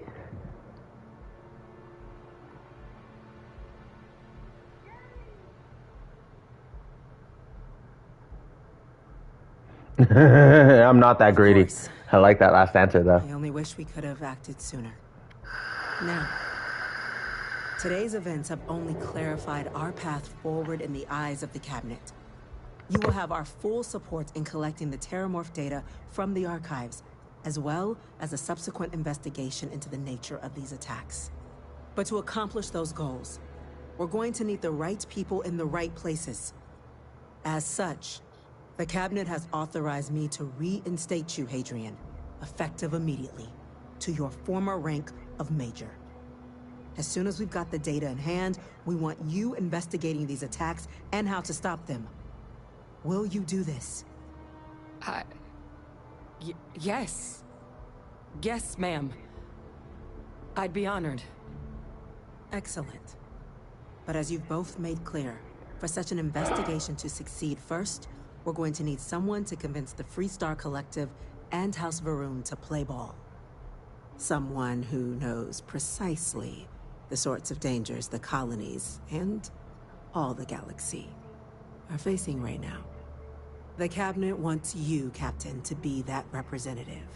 I'm not that greedy. I like that last answer, though. I only wish we could have acted sooner. Now, today's events have only clarified our path forward in the eyes of the Cabinet. You will have our full support in collecting the Terramorph data from the archives, as well as a subsequent investigation into the nature of these attacks. But to accomplish those goals, we're going to need the right people in the right places. As such, the Cabinet has authorized me to reinstate you, Hadrian, effective immediately, to your former rank of Major. As soon as we've got the data in hand, we want you investigating these attacks and how to stop them. Will you do this? Yes. Yes, ma'am. I'd be honored. Excellent. But as you've both made clear, for such an investigation to succeed first, we're going to need someone to convince the Freestar Collective and House Varun to play ball. Someone who knows precisely the sorts of dangers the colonies and all the galaxy are facing right now. The Cabinet wants you, Captain, to be that representative.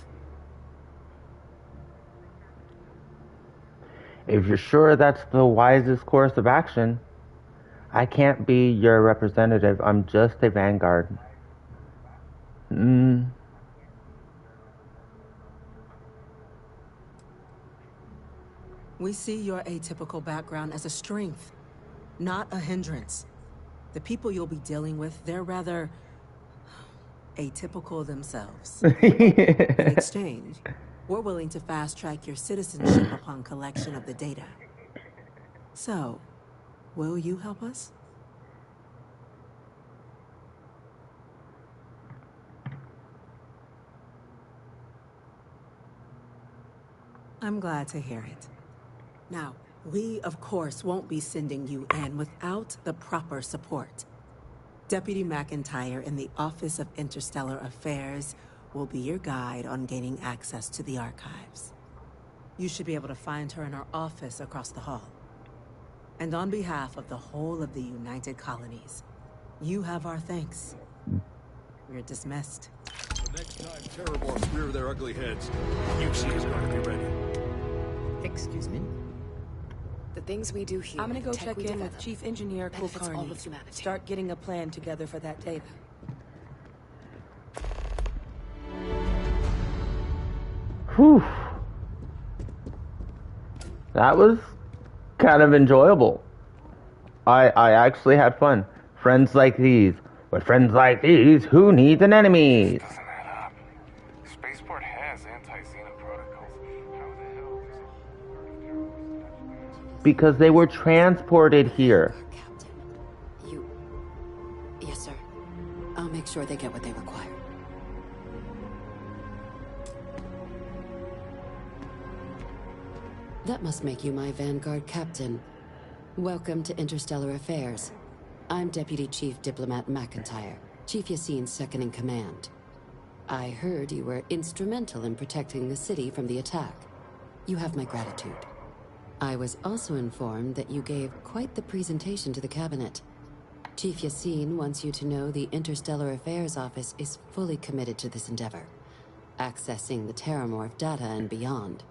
If you're sure that's the wisest course of action, I can't be your representative. I'm just a vanguard. We see your atypical background as a strength, not a hindrance. The people you'll be dealing with, they're rather atypical themselves. In exchange, we're willing to fast-track your citizenship upon collection of the data. So, will you help us? I'm glad to hear it. Now, We, of course, won't be sending you in without the proper support. Deputy McIntyre in the Office of Interstellar Affairs will be your guide on gaining access to the archives. You should be able to find her in her office across the hall. And on behalf of the whole of the United Colonies, you have our thanks. We're dismissed. The next time Terrorborgs rear their ugly heads, UC is going to be ready. Excuse me? The things we do here. I'm gonna go the tech check we in develop, with Chief Engineer benefits all Kulkarni. of humanity. Start getting a plan together for that data. Whew. That was kind of enjoyable. I actually had fun. Friends like these. With friends like these, who needs an enemy? Doesn't add up. Spaceport has anti-Xenon protocols. How the hell does Because they were transported here. Yes, sir. I'll make sure they get what they require. That must make you my Vanguard captain. Welcome to Interstellar Affairs. I'm Deputy Chief Diplomat McIntyre, Chief Yassine's second-in-command. I heard you were instrumental in protecting the city from the attack. You have my gratitude. I was also informed that you gave quite the presentation to the cabinet. Chief Yassine wants you to know the Interstellar Affairs Office is fully committed to this endeavor, accessing the Terramorph data and beyond.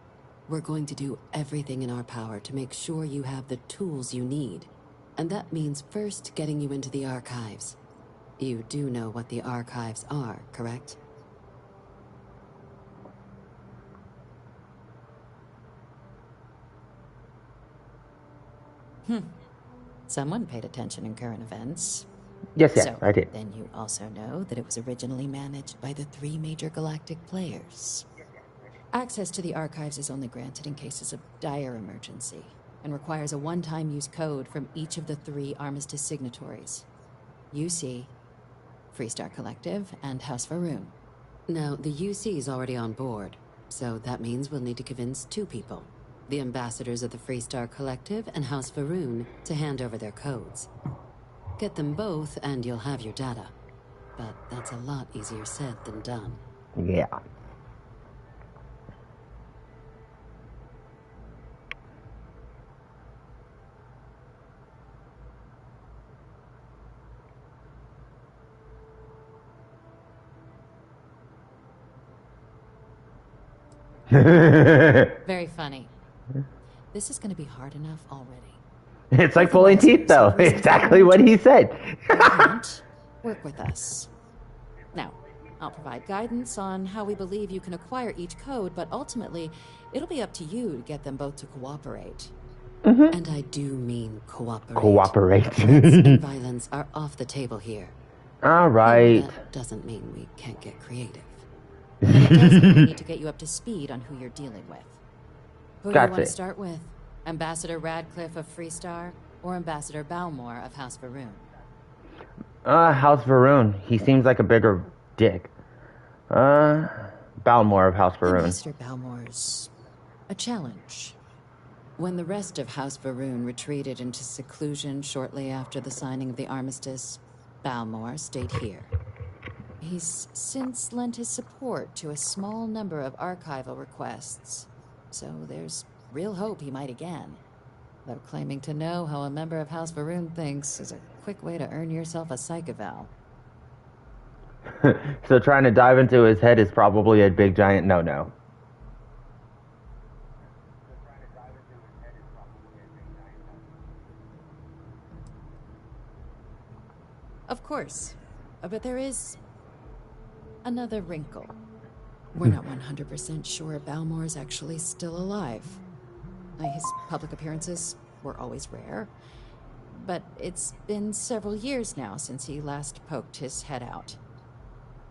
We're going to do everything in our power to make sure you have the tools you need. And that means first getting you into the archives. You do know what the archives are, correct? Someone paid attention in current events. Yes, So, I did. then you also know that it was originally managed by the 3 major galactic players. Access to the archives is only granted in cases of dire emergency, and requires a one-time use code from each of the 3 Armistice signatories. UC, Freestar Collective, and House Varun. Now, the UC is already on board, so that means we'll need to convince 2 people. The ambassadors of the Freestar Collective and House Varun to hand over their codes. Get them both and you'll have your data. But that's a lot easier said than done. Yeah. Very funny. This is going to be hard enough already. It's like pulling teeth, though. Exactly what he said. Work with us. Now, I'll provide guidance on how we believe you can acquire each code, but ultimately, it'll be up to you to get them both to cooperate. And I do mean cooperate. Cooperate. Threats and violence are off the table here. All right. That doesn't mean we can't get creative. And it does mean we need to get you up to speed on who you're dealing with. Who do you want to start with? Ambassador Radcliffe of Freestar or Ambassador Balmore of House Varun? House Varun. He seems like a bigger dick. Balmore of House Varun. Ambassador Balmore's a challenge. When the rest of House Varun retreated into seclusion shortly after the signing of the armistice, Balmore stayed here. He's since lent his support to a small number of archival requests, so there's real hope he might again. Though claiming to know how a member of House Varun thinks is a quick way to earn yourself a psych eval. So trying to dive into his head is probably a big giant no-no. Of course, but there is another wrinkle. We're not 100% sure Balmore's actually still alive. His public appearances were always rare, but it's been several years now since he last poked his head out.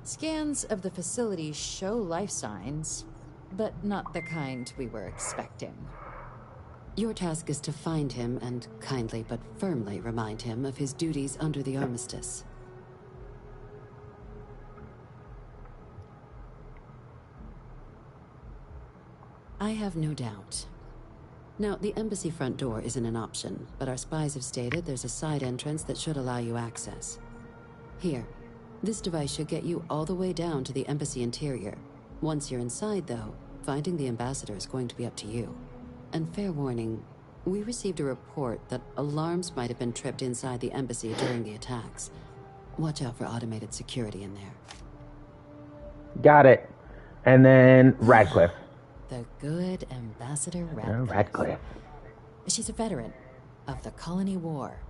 Scans of the facility show life signs, but not the kind we were expecting. Your task is to find him and kindly but firmly remind him of his duties under the armistice. I have no doubt. Now, the embassy front door isn't an option, but our spies have stated there's a side entrance that should allow you access. Here, this device should get you all the way down to the embassy interior. Once you're inside, though, finding the ambassador is going to be up to you. And fair warning, we received a report that alarms might have been tripped inside the embassy during the attacks. Watch out for automated security in there. Got it. And then Radcliffe. The good Ambassador Radcliffe. Radcliffe. She's a veteran of the Colony War,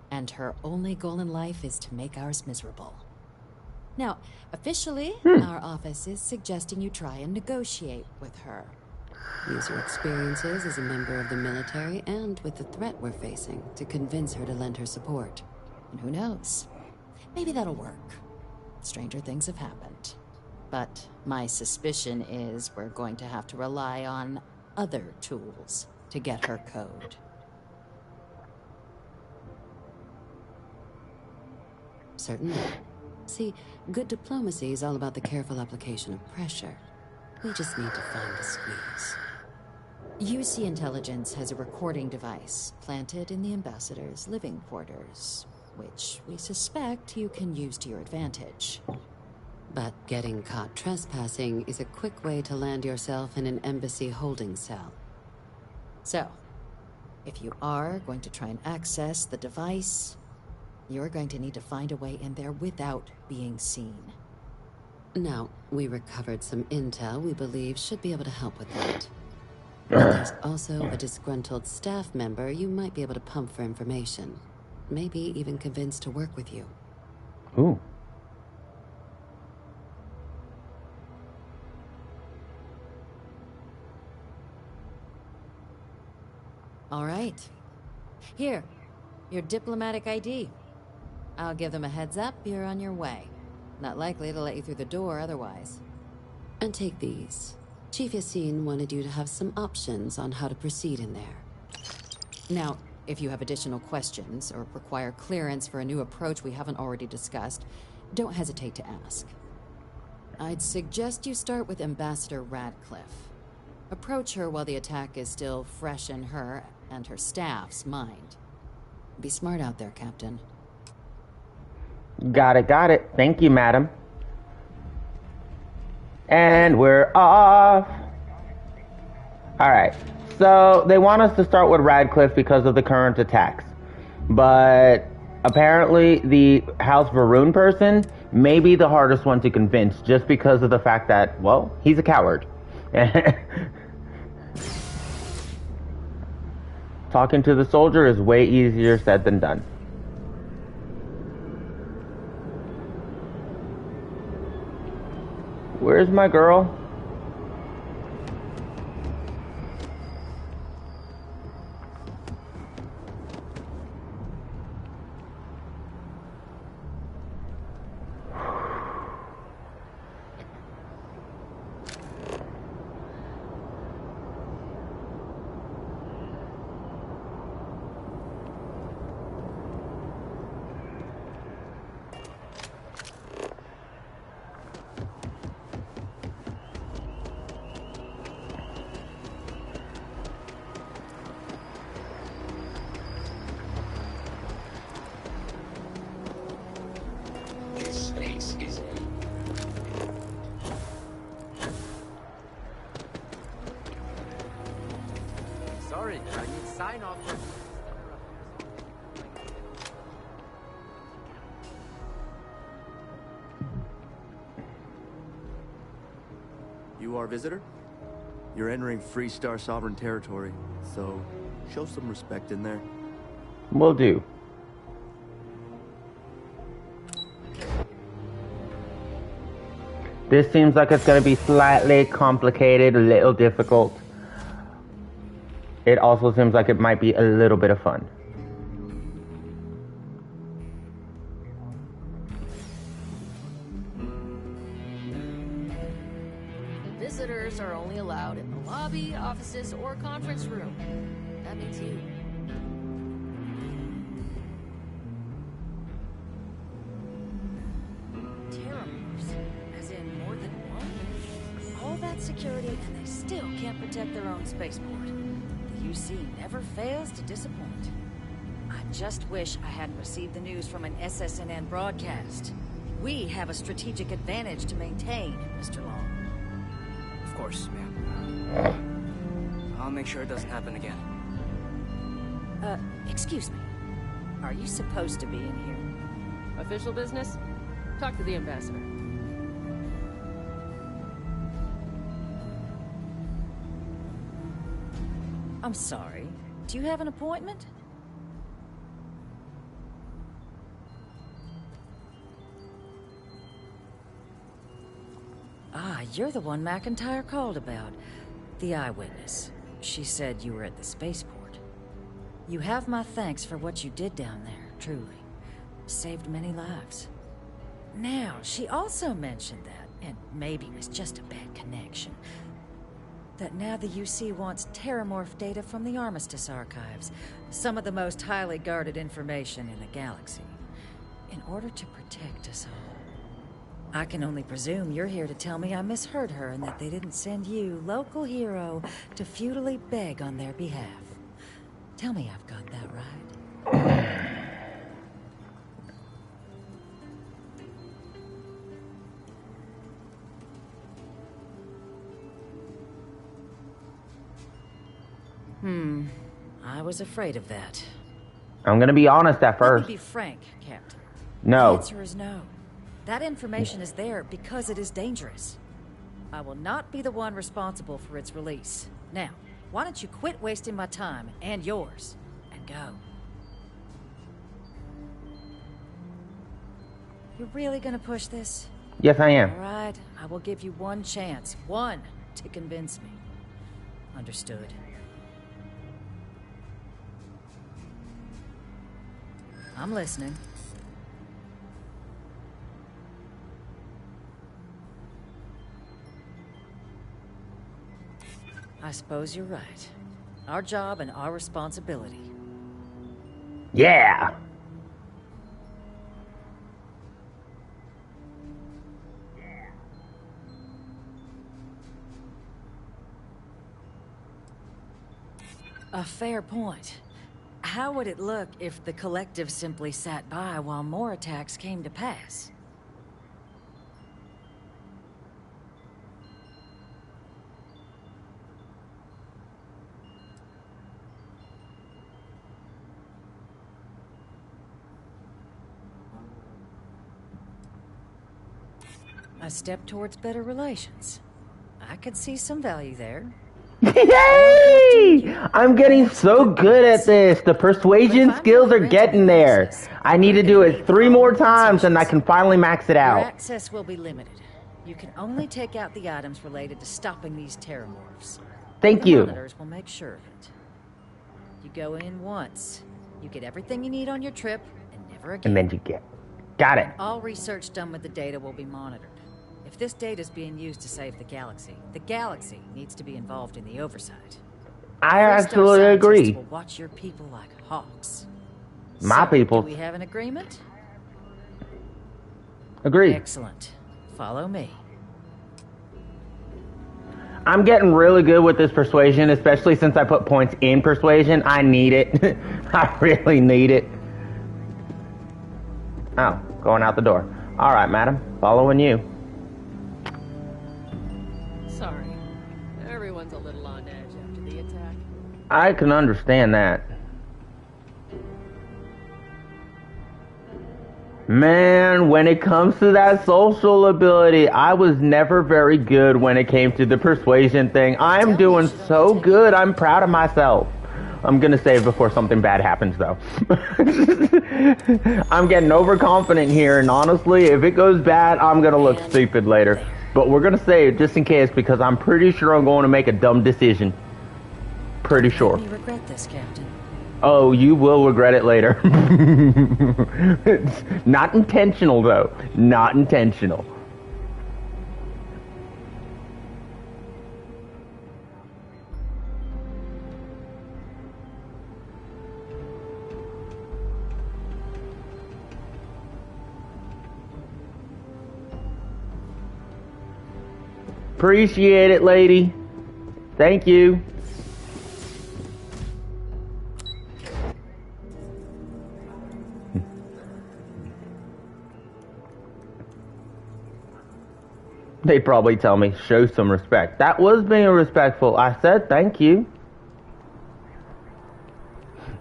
and her only goal in life is to make ours miserable. Now, officially, our office is suggesting you try and negotiate with her. Use your experiences as a member of the military and with the threat we're facing to convince her to lend her support. And who knows? Maybe that'll work. Stranger things have happened. But my suspicion is we're going to have to rely on other tools to get her code. Certainly. See, good diplomacy is all about the careful application of pressure. We just need to find the squeeze. UC Intelligence has a recording device planted in the ambassador's living quarters, which we suspect you can use to your advantage. But getting caught trespassing is a quick way to land yourself in an embassy holding cell. So, if you are going to try and access the device, you're going to need to find a way in there without being seen. Now, we recovered some intel we believe should be able to help with that. But there's also a disgruntled staff member you might be able to pump for information. Maybe even convince to work with you. Ooh. All right. Here, your diplomatic ID. I'll give them a heads up you're on your way. Not likely to let you through the door otherwise. And take these. Chief Yassine wanted you to have some options on how to proceed in there. Now, if you have additional questions or require clearance for a new approach we haven't already discussed, don't hesitate to ask. I'd suggest you start with Ambassador Radcliffe. Approach her while the attack is still fresh in her and her staff's mind. Be smart out there, Captain. Got it, got it. Thank you, madam. And we're off. Alright, so they want us to start with Radcliffe because of the current attacks. But apparently the House Varun person may be the hardest one to convince just because of the fact that, well, he's a coward. Talking to the soldier is way easier said than done. Where's my girl? Sorry, I need sign off. You our visitor? You're entering Free Star Sovereign territory, so show some respect in there. Will do. This seems like it's going to be slightly complicated, a little difficult. It also seems like it might be a little bit of fun. Visitors are only allowed in the lobby, offices, or conference room. That means you. Terrors, as in more than one? All that security and they still can't protect their own spaceport. The UC never fails to disappoint. I just wish I hadn't received the news from an SSNN broadcast. We have a strategic advantage to maintain, Mr. Long. Of course, ma'am. I'll make sure it doesn't happen again. Excuse me. Are you supposed to be in here? Official business? Talk to the ambassador. I'm sorry. Do you have an appointment? Ah, you're the one McIntyre called about. The eyewitness. She said you were at the spaceport. You have my thanks for what you did down there, truly. Saved many lives. Now, she also mentioned that, and maybe it was just a bad connection, that now the UC wants terramorph data from the Armistice archives, some of the most highly guarded information in the galaxy, in order to protect us all. I can only presume you're here to tell me I misheard her and that they didn't send you, local hero, to futilely beg on their behalf. Tell me I've got that right. I was afraid of that. I'm gonna be honest at first. Let me be frank, Captain. No. The answer is no. That information is there because it is dangerous. I will not be the one responsible for its release. Now, why don't you quit wasting my time and yours, and go. You're really gonna push this? Yes, I am. All right, I will give you one chance. One to convince me. Understood. I'm listening. I suppose you're right. Our job and our responsibility. Yeah! A fair point. How would it look if the collective simply sat by while more attacks came to pass? A step towards better relations. I could see some value there. Yay! I'm getting so good at this. The persuasion skills are getting there. I need to do it 3 more times and I can finally max it Your out. access will be limited. You can only take out the items related to stopping these terramorphs. Thank the you. monitors will make sure of it. You go in once. You get everything you need on your trip, and never again. And then you get... Got it. All research done with the data will be monitored. If this data is being used to save the galaxy needs to be involved in the oversight. I absolutely agree. Will watch your people like hawks. My people. Do we have an agreement? Agreed. Excellent. Follow me. I'm getting really good with this persuasion, especially since I put points in persuasion. I need it. I really need it. Oh, going out the door. All right, madam. Following you. Sorry. Everyone's a little on edge after the attack. I can understand that. Man, when it comes to that social ability, I was never very good when it came to the persuasion thing. I'm doing so good. I'm proud of myself. I'm gonna save before something bad happens, though. I'm getting overconfident here, and honestly, if it goes bad, I'm gonna look stupid later. But we're gonna save just in case, because I'm pretty sure I'm going to make a dumb decision. Pretty sure. You regret this, Captain. Oh, you will regret it later. Not intentional, though. Not intentional. Appreciate it, lady. Thank you. They'd probably tell me, show some respect. That was being respectful. I said thank you.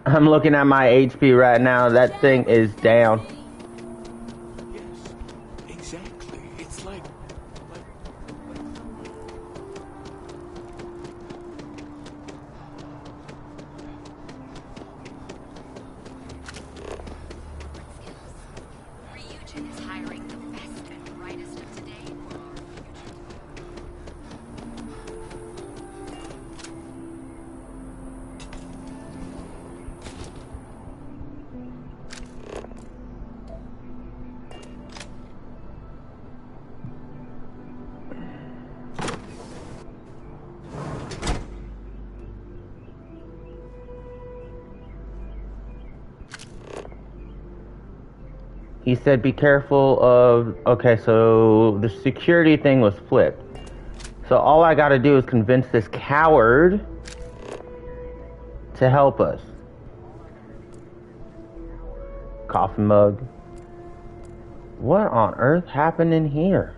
I'm looking at my HP right now. That thing is down. Yes, exactly. It's like... Ryujin is hiring the best and brightest of today for our future. 'He said be careful of... Okay, so the security thing was flipped. So all I gotta do is convince this coward to help us. Coffee mug. What on earth happened in here?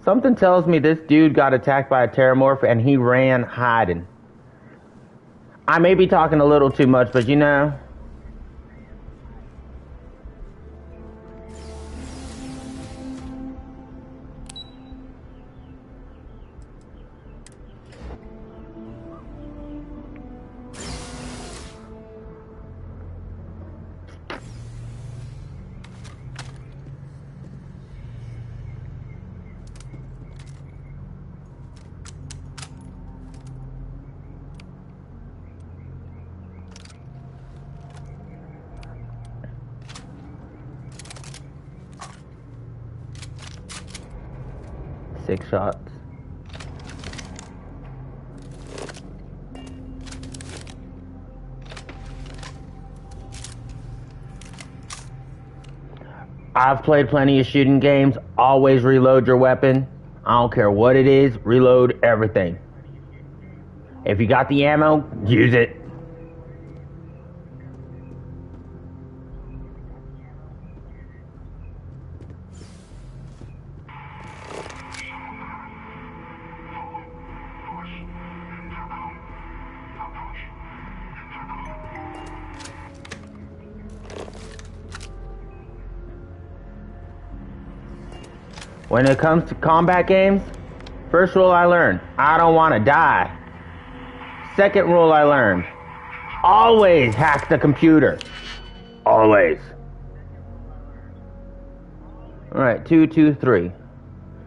Something tells me this dude got attacked by a Terramorph and he ran hiding. I may be talking a little too much, but you know... Six shots. I've played plenty of shooting games. Always reload your weapon. I don't care what it is. Reload everything. If you got the ammo, use it. When it comes to combat games, first rule I learned, I don't want to die. Second rule I learned, always hack the computer. Always. Alright, 223.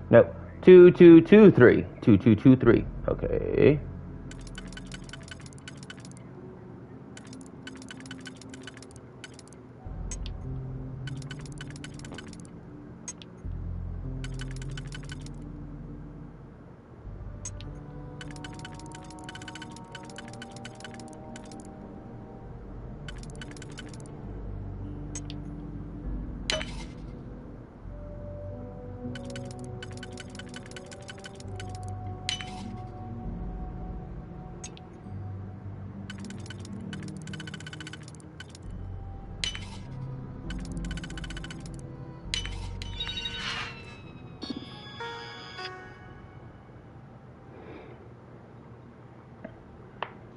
Nope, 2223. 2223. Okay.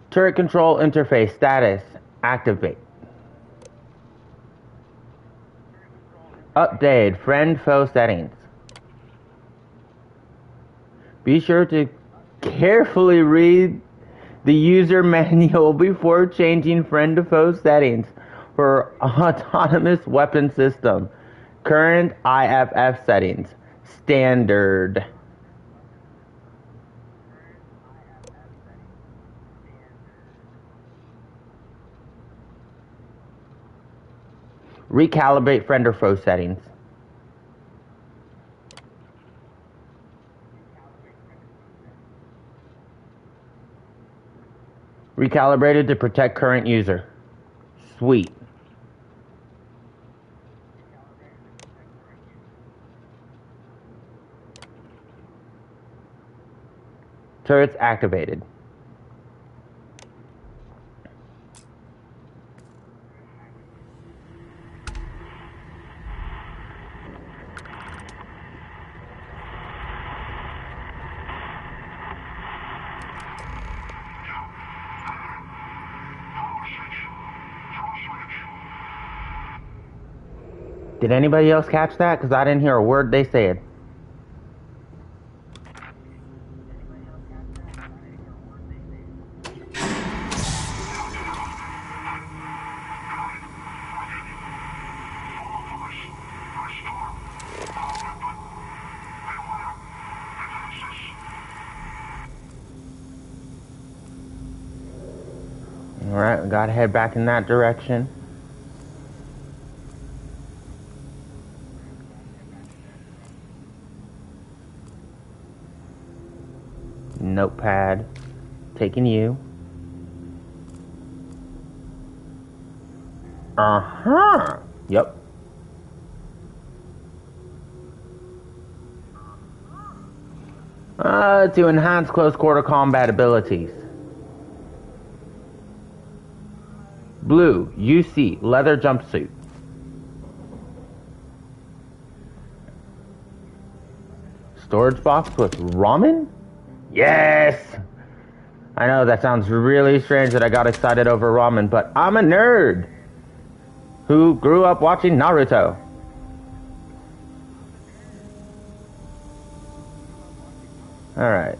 Turret control interface status activate. Update friend foe settings. Be sure to carefully read the user manual before changing friend to foe settings for autonomous weapon system. Current IFF settings. Standard. Recalibrate friend or foe settings. Recalibrated to protect current user. Sweet. Turrets activated. Did anybody else catch that? Because I didn't hear a word they said. Alright, we gotta head back in that direction. Notepad. Taking you. Uh-huh. Yep. To enhance close quarter combat abilities. Blue, UC, leather jumpsuit. Storage box with ramen? Yes! I know that sounds really strange that I got excited over ramen, but I'm a nerd who grew up watching Naruto. Alright.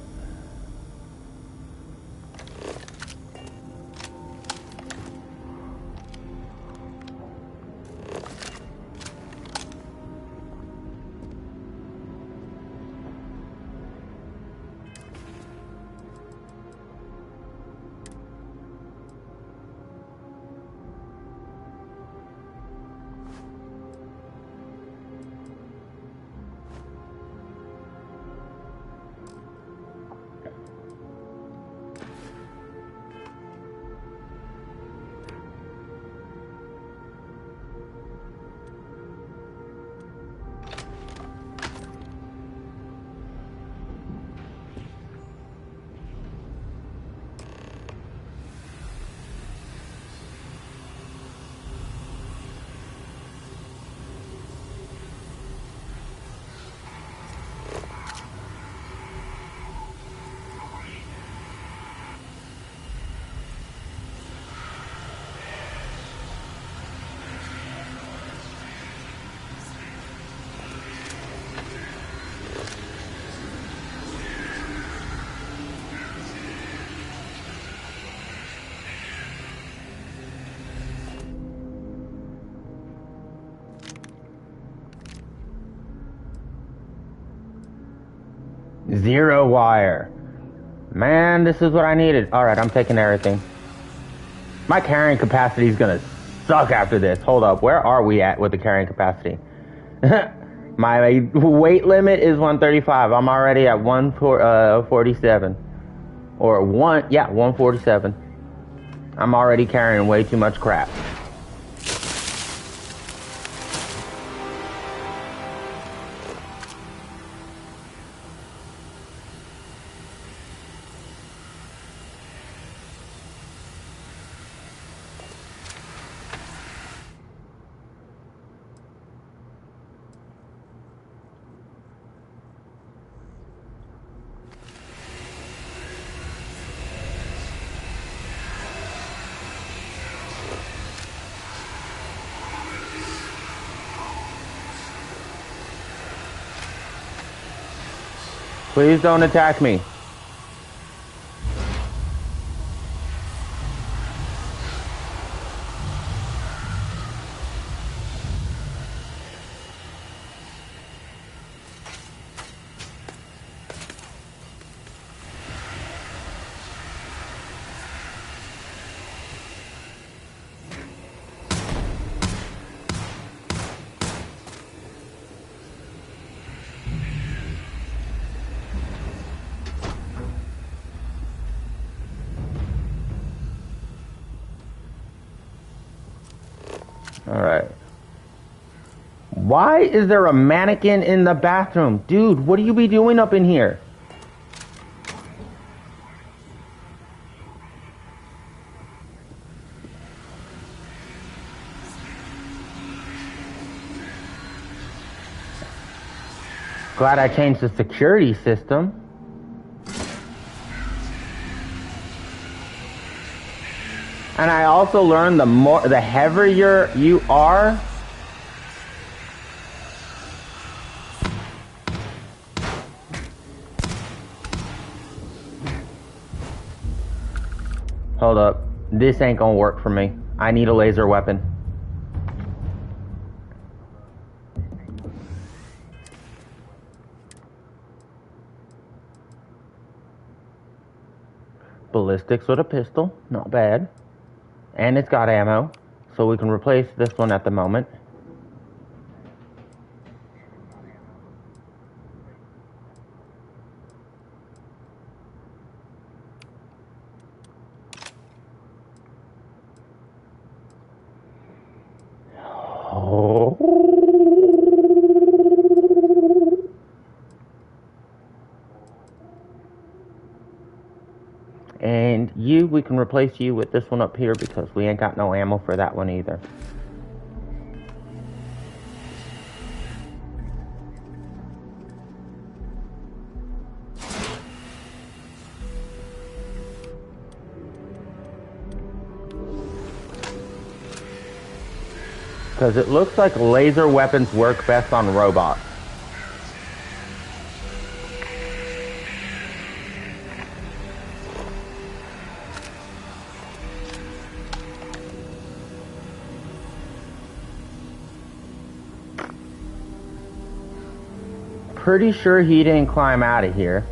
Zero wire. Man, this is what I needed. Alright, I'm taking everything. My carrying capacity is gonna suck after this. Hold up, where are we at with the carrying capacity? My weight limit is 135. I'm already at 147. Or 147. I'm already carrying way too much crap. Please don't attack me. Alright. Why is there a mannequin in the bathroom? Dude, what do you be doing up in here? Glad I changed the security system. And I also learned the heavier you are, Hold up. This ain't gonna work for me. I need a laser weapon. Ballistics with a pistol. Not bad. And it's got ammo. So we can replace this one at the moment. And we can replace you with this one up here because we ain't got no ammo for that one either. Because it looks like laser weapons work best on robots. Pretty sure he didn't climb out of here.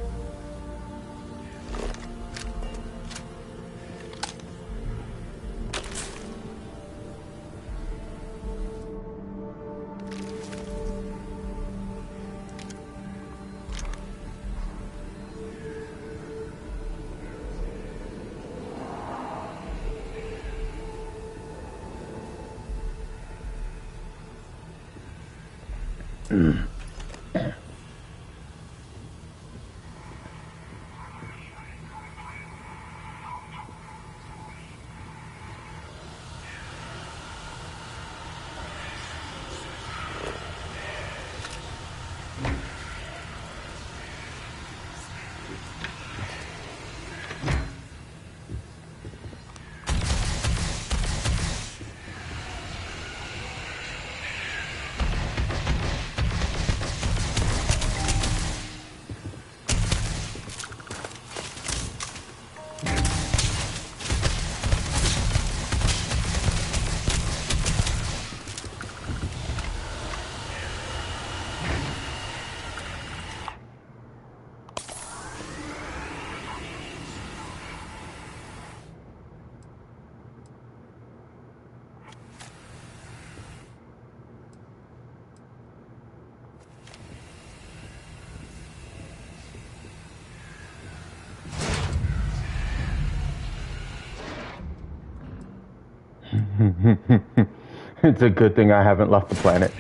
It's a good thing I haven't left the planet.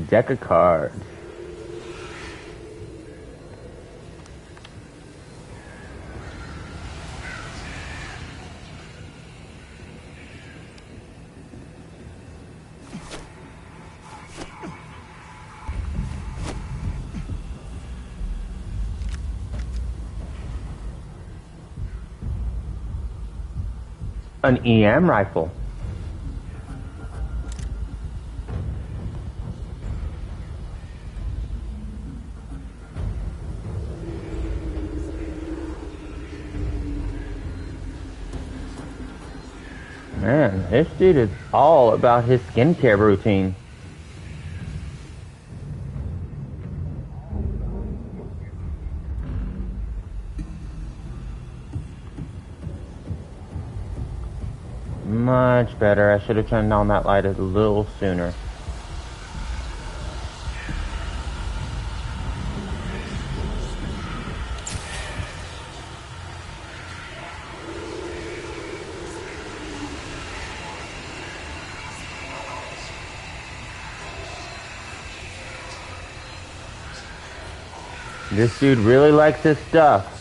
Deck of cards. An EM rifle. Man, this dude is all about his skincare routine. Much better. I should have turned on that light a little sooner. This dude really likes his stuff.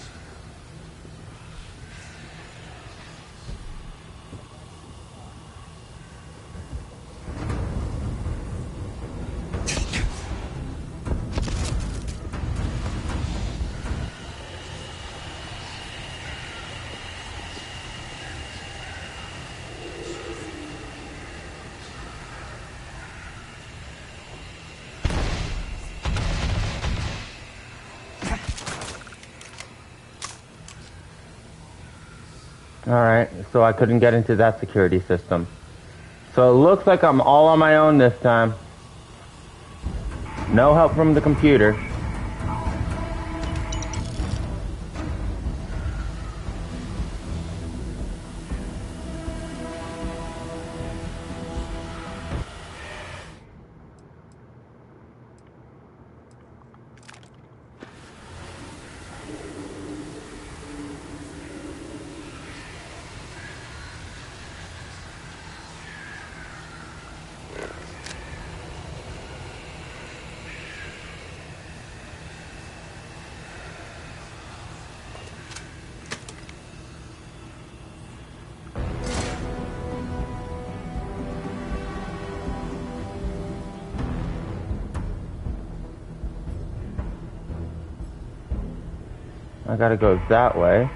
Alright, so I couldn't get into that security system. So it looks like I'm all on my own this time. No help from the computer. I gotta go that way.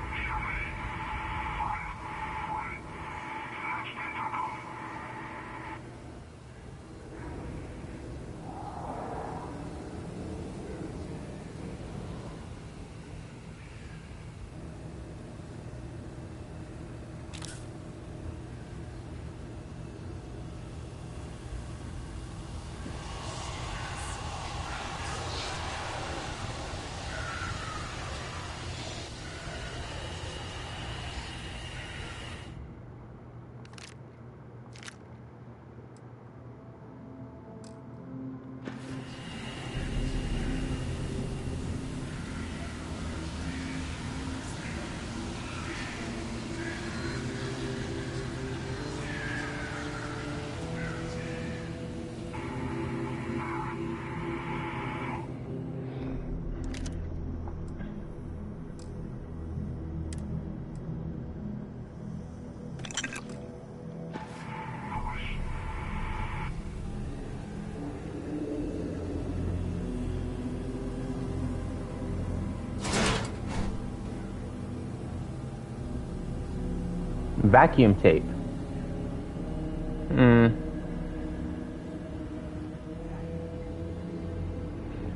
Vacuum tape.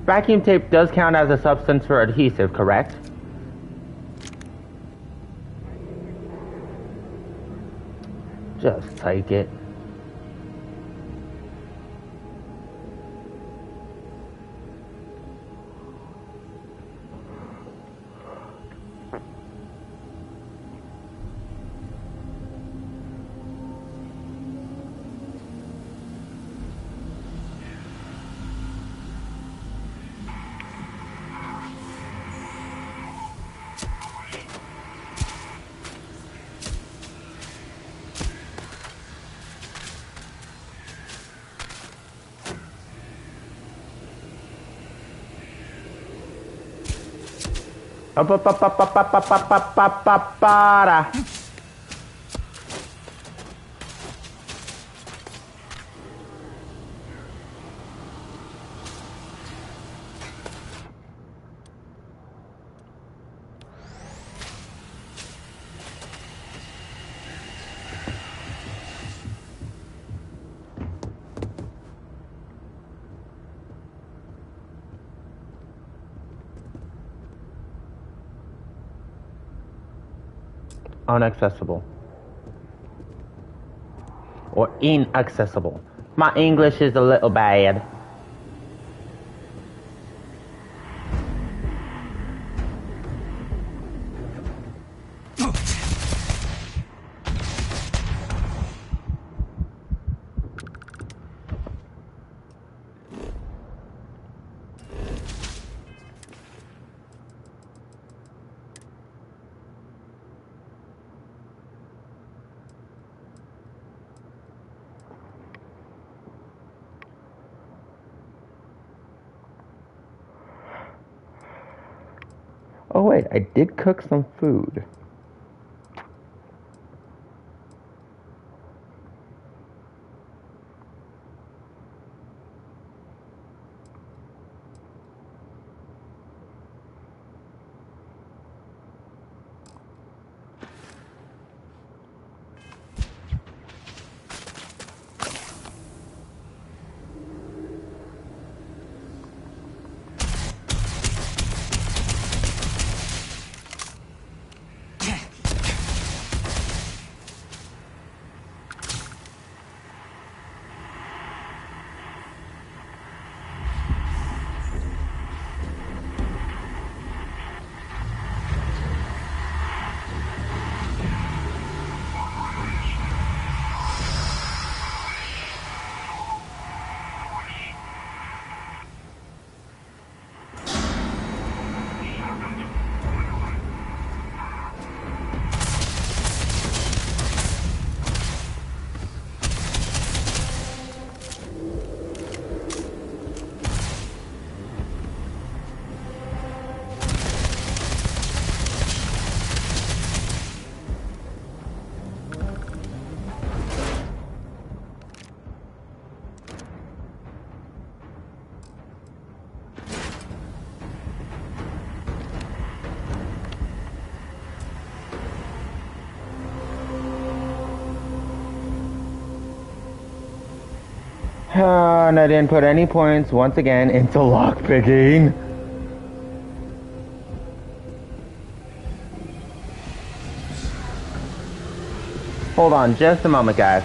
Vacuum tape does count as a substance for adhesive, correct? Just take it. Para. Unaccessible. Or inaccessible. My English is a little bad. Oh wait, I did cook some food. And I didn't put any points once again into lockpicking. Hold on just a moment, guys.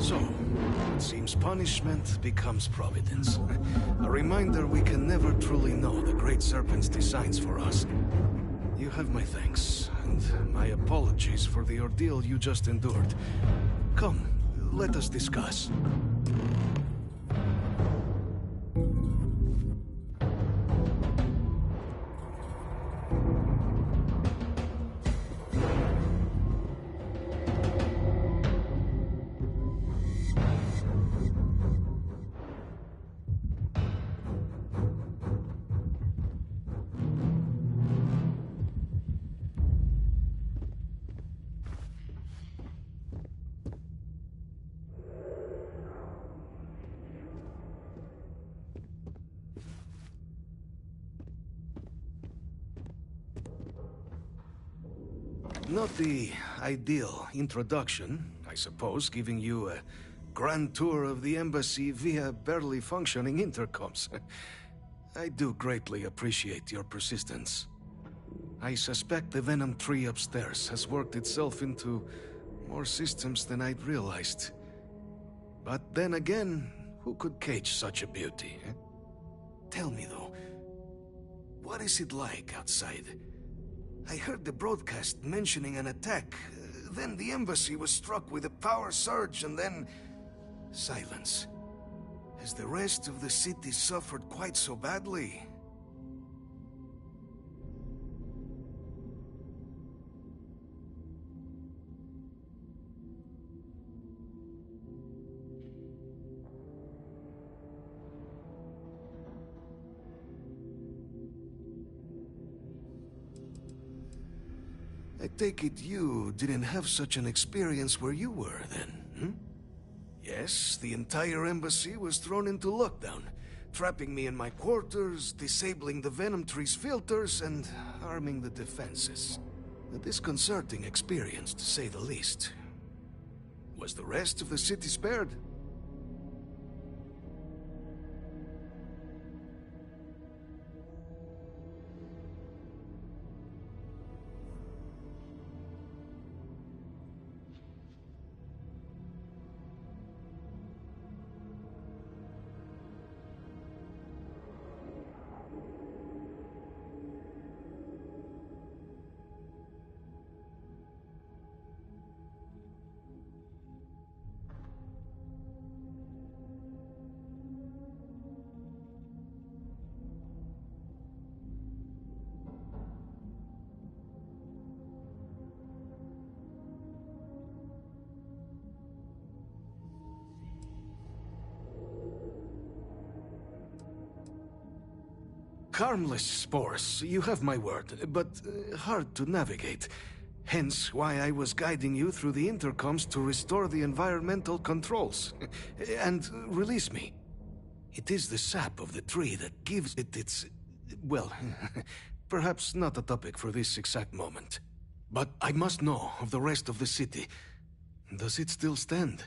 So, it seems punishment becomes providence. A reminder we can never truly know the Great Serpent's designs for us. You have my thanks, and my apologies for the ordeal you just endured. Come, let us discuss. Not the ideal introduction, I suppose, giving you a grand tour of the embassy via barely functioning intercoms. I do greatly appreciate your persistence. I suspect the Venom tree upstairs has worked itself into more systems than I'd realized. But then again, who could cage such a beauty? Eh? Tell me though, what is it like outside? I heard the broadcast mentioning an attack. Then the embassy was struck with a power surge and then... silence. Has the rest of the city suffered quite so badly? I take it you didn't have such an experience where you were, then, hmm? Yes, the entire embassy was thrown into lockdown, trapping me in my quarters, disabling the Venom tree's filters, and arming the defenses. A disconcerting experience, to say the least. Was the rest of the city spared? Harmless spores, you have my word, but hard to navigate. Hence why I was guiding you through the intercoms to restore the environmental controls. And release me. It is the sap of the tree that gives it its... well, perhaps not a topic for this exact moment. But I must know of the rest of the city. Does it still stand?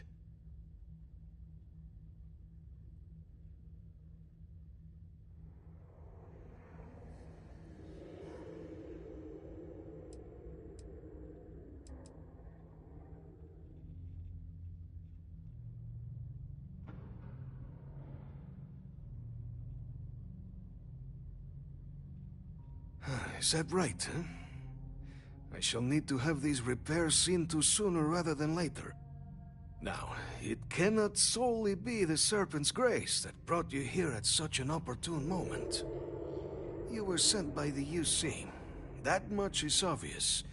Is that right, huh? I shall need to have these repairs seen to sooner rather than later. Now, it cannot solely be the Serpent's grace that brought you here at such an opportune moment. You were sent by the UC. That much is obvious.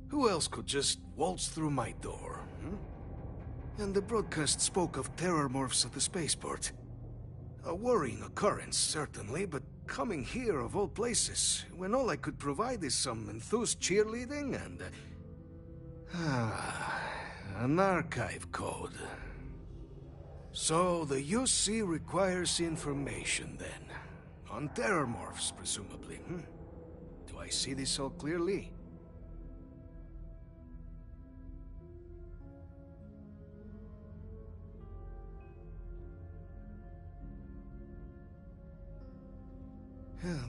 Who else could just waltz through my door, hmm? And the broadcast spoke of terror morphs at the spaceport. A worrying occurrence, certainly, but coming here of all places, when all I could provide is some enthused cheerleading and... an archive code. So the UC requires information, then. On terror morphs, presumably, hmm? Do I see this all clearly?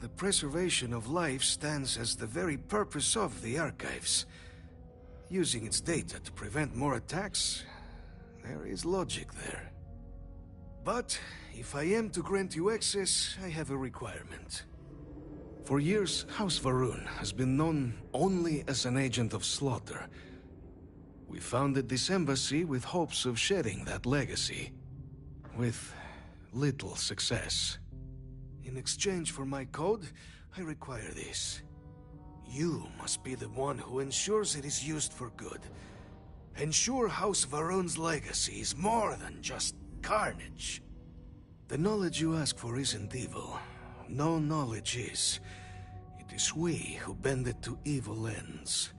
The preservation of life stands as the very purpose of the archives. Using its data to prevent more attacks, There is logic there. But if I am to grant you access, I have a requirement. For years, House Varun has been known only as an agent of slaughter. We founded this embassy with hopes of shedding that legacy. With little success. In exchange for my code, I require this. You must be the one who ensures it is used for good. Ensure House Varun's legacy is more than just carnage. The knowledge you ask for isn't evil. No knowledge is. It is we who bend it to evil ends.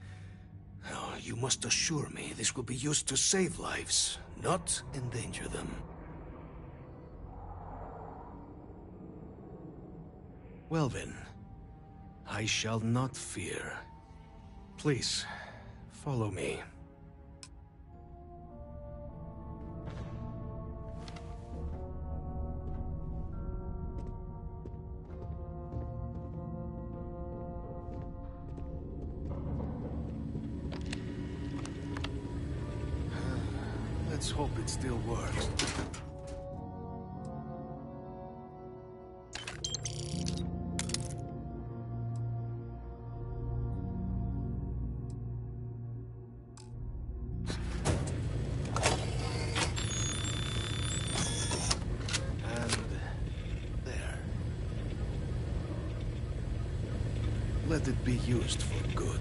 Now, you must assure me this will be used to save lives, not endanger them. Well then, I shall not fear. Please, follow me. Let's hope it still works. Let it be used for good.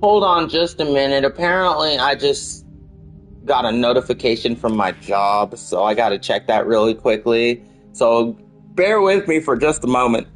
Hold on just a minute. Apparently, I just got a notification from my job, so I gotta check that really quickly. So bear with me for just a moment.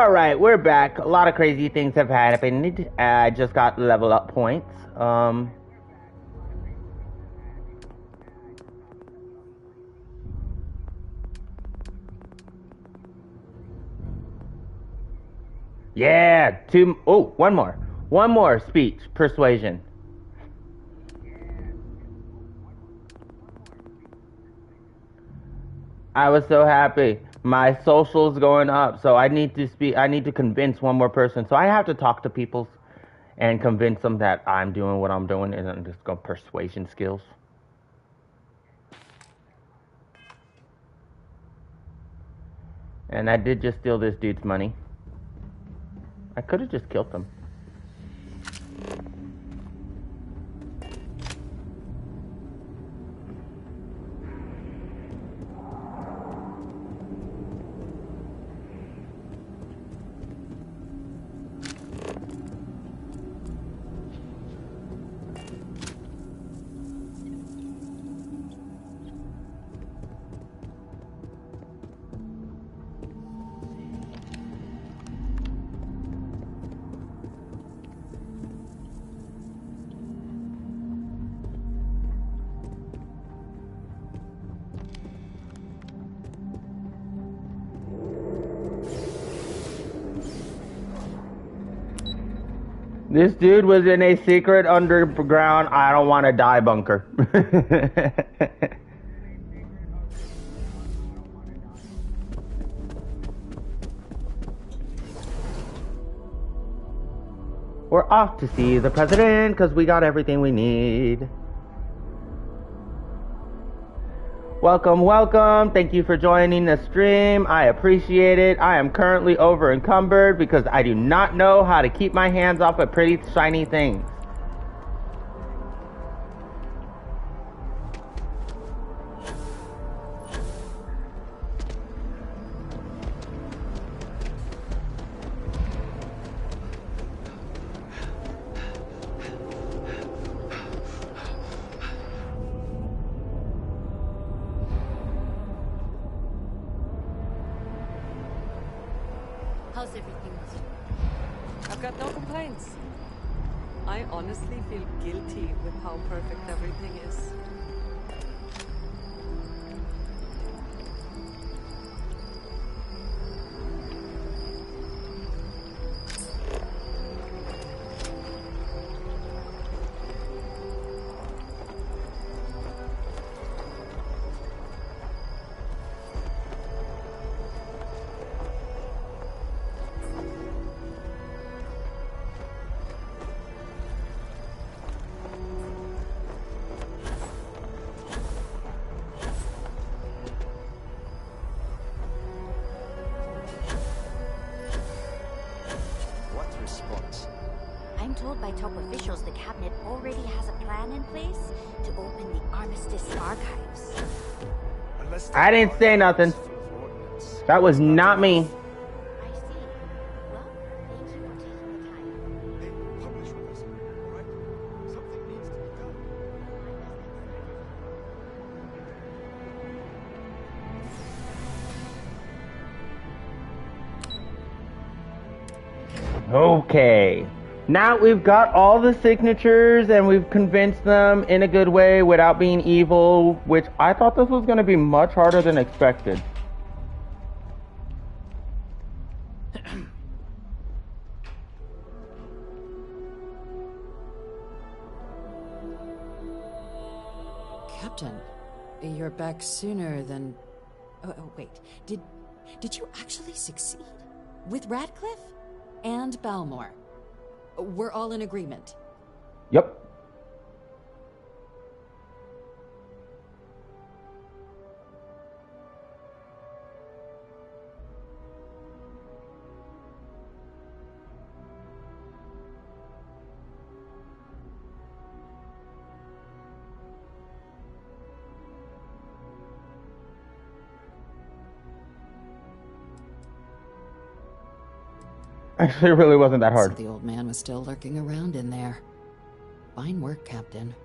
Alright, we're back. A lot of crazy things have happened. I just got level up points. Yeah, one more. One more speech. Persuasion. I was so happy. My social's going up, so I need to convince one more person. So I have to talk to people and convince them that I'm doing what I'm doing, and I'm just go persuasion skills. And I did just steal this dude's money. I could have just killed him. This dude was in a secret underground I don't want to die bunker. We're off to see the president because we got everything we need. Welcome, welcome. Thank you for joining the stream. I appreciate it. I am currently over encumbered because I do not know how to keep my hands off of pretty shiny things. How's everything with you? I've got no complaints. I honestly feel guilty with how perfect everything is. I'm told by top officials the cabinet already has a plan in place to open the Armistice archives. I didn't say nothing. That was not me. Okay. Now we've got all the signatures and we've convinced them in a good way without being evil, which I thought this was going to be much harder than expected. Captain, you're back sooner than... Oh, wait. Did you actually succeed? With Radcliffe? And Balmore? We're all in agreement. Yep. Actually, it really wasn't that hard. So the old man was still lurking around in there. Fine work, Captain.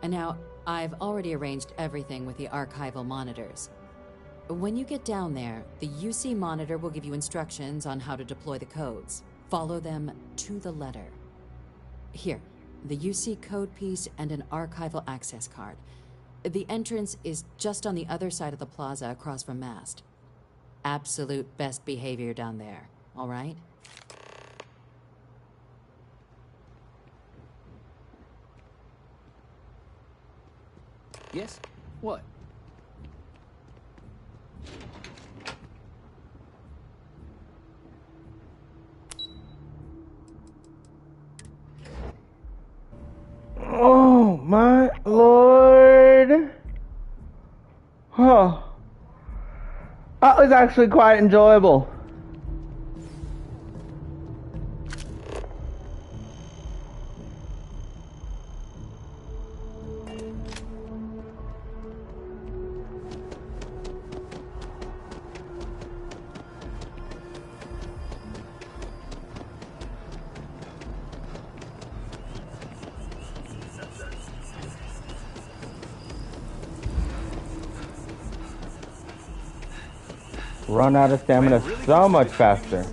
And now, I've already arranged everything with the archival monitors. When you get down there, the UC monitor will give you instructions on how to deploy the codes. Follow them to the letter. Here, the UC code piece and an archival access card. The entrance is just on the other side of the plaza across from Mast. Absolute best behavior down there, all right? Yes? What? Oh my lord. Huh. That was actually quite enjoyable. Run out of stamina so much faster.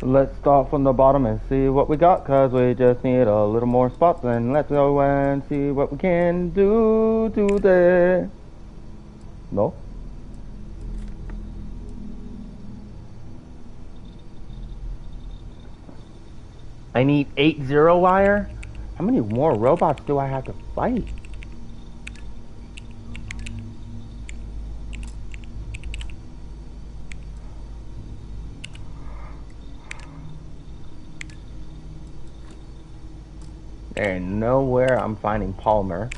Let's start from the bottom and see what we got, cause we just need a little more spots, and let's go and see what we can do today. No? I need 8 zero wire? How many more robots do I have to fight? There ain't nowhere I'm finding polymer.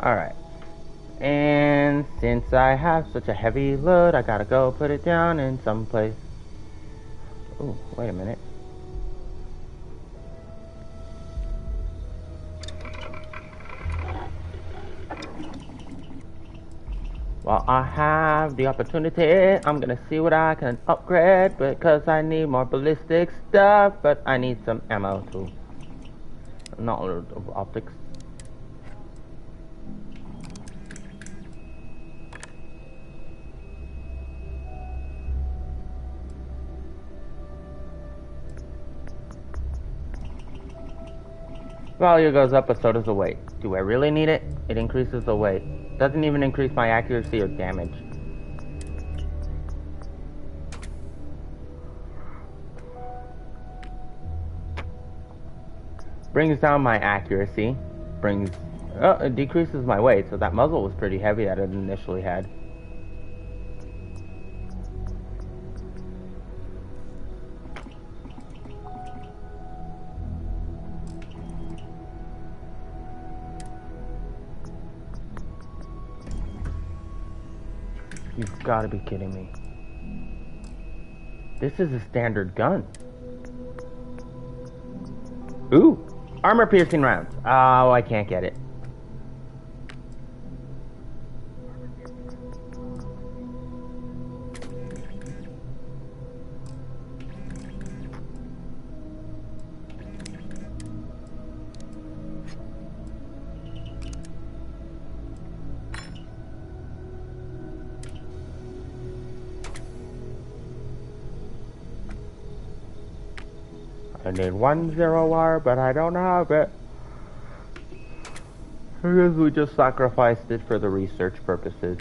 Alright, and since I have such a heavy load, I gotta go put it down in some place. Oh, wait a minute. While I have the opportunity, I'm gonna see what I can upgrade, because I need more ballistic stuff, but I need some ammo too. Not optics. Value goes up, but so does the weight. Do I really need it? It increases the weight. Doesn't even increase my accuracy or damage. Brings down my accuracy. It decreases my weight, so that muzzle was pretty heavy that it initially had. You've got to be kidding me. This is a standard gun. Ooh, armor-piercing rounds. Oh, I can't get it. I need 10R, but I don't have it. Because we just sacrificed it for the research purposes.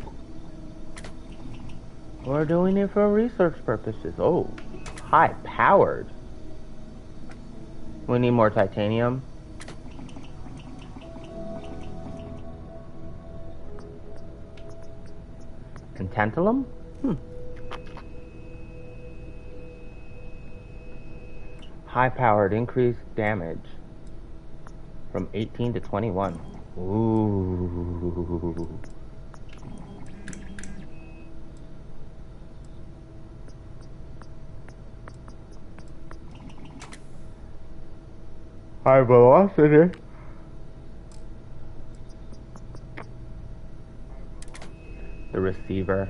We're doing it for research purposes. Oh, high powered. We need more titanium. And tantalum? High-powered, increased damage from 18 to 21. Ooh. High velocity. The receiver.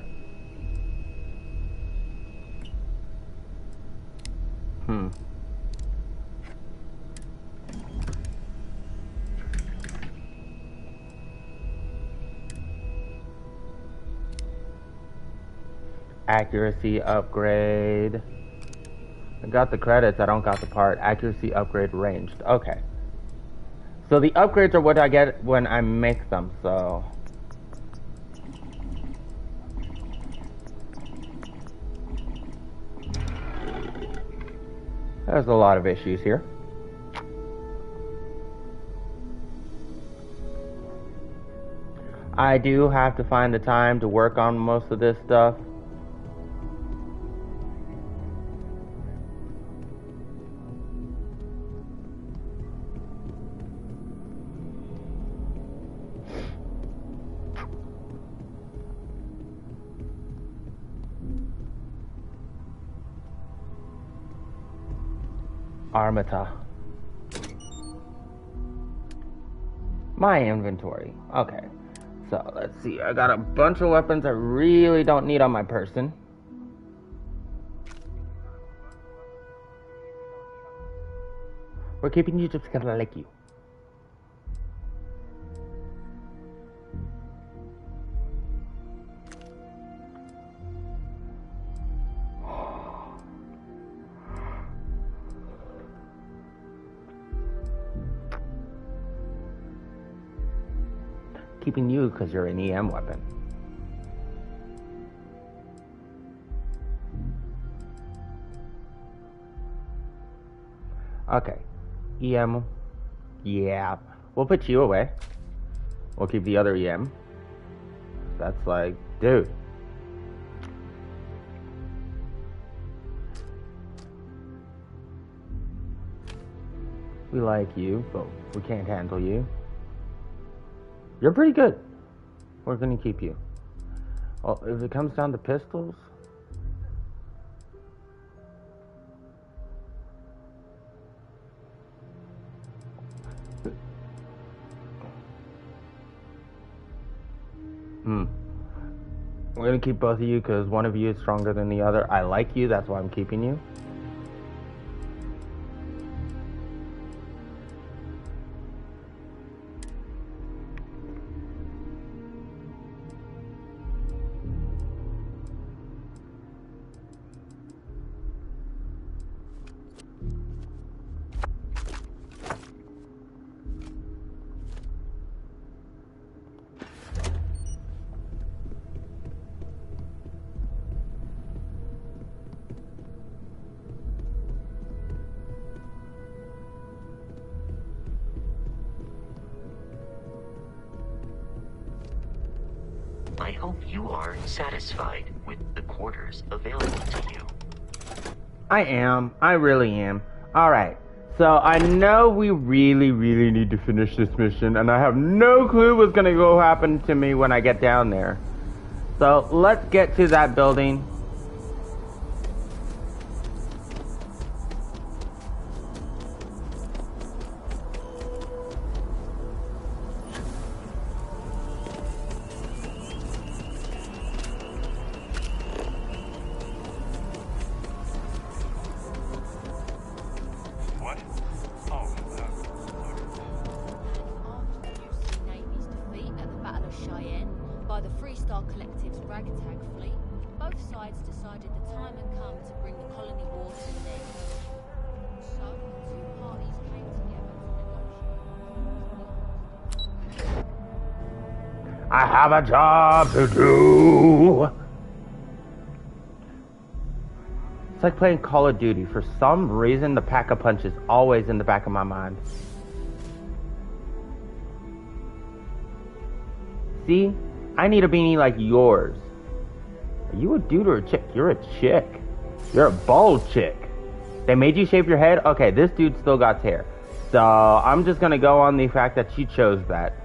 Accuracy upgrade. I got the credits, I don't got the part. Accuracy upgrade ranged. Okay. So the upgrades are what I get when I make them, so... There's a lot of issues here. I do have to find the time to work on most of this stuff. Armata. My inventory. Okay. So, let's see. I got a bunch of weapons I really don't need on my person. We're keeping you just because I like you. Keeping you because you're an EM weapon. Okay. EM. Yeah. We'll put you away. We'll keep the other EM. That's like, dude. We like you, but we can't handle you. You're pretty good. We're gonna keep you. Well, if it comes down to pistols... We're gonna keep both of you because one of you is stronger than the other. I like you, that's why I'm keeping you. I hope you are satisfied with the quarters available to you. I am. I really am. Alright. So, I know we really need to finish this mission, and I have no clue what's gonna go happen to me when I get down there. So let's get to that building. What? Oh, Navy's defeat at the Battle of Cheyenne by the Freestar Collective's ragtag fleet, both sides decided the time had come to bring the colony war to an end. So, the two parties came together to negotiate. I have a job to do. It's like playing Call of Duty. For some reason, the Pack-a-Punch is always in the back of my mind. See? I need a beanie like yours. Are you a dude or a chick? You're a chick. You're a bald chick. They made you shave your head? Okay, this dude still got hair. So, I'm just gonna go on the fact that she chose that.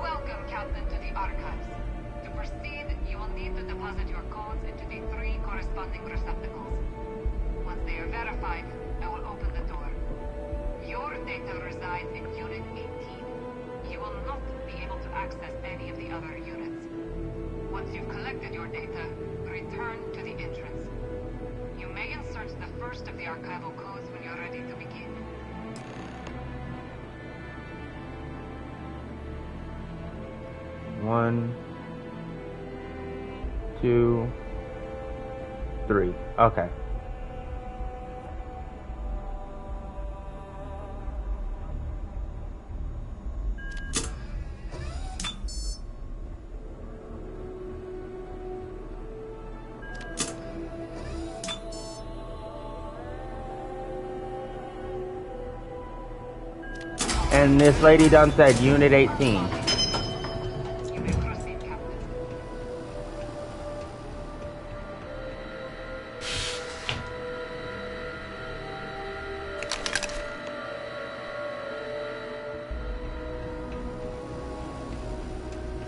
Welcome, Captain, to the archives. To proceed, you will need to deposit your codes into the 3 corresponding receptacles. Once they are verified, I will open the door. Your data resides in Unit 18. You will not be able to access any of the other units. Once you've collected your data, return to the entrance. You may insert the first of the archival codes when you're ready to begin. One, 2, 3. Okay. And this lady done said Unit 18.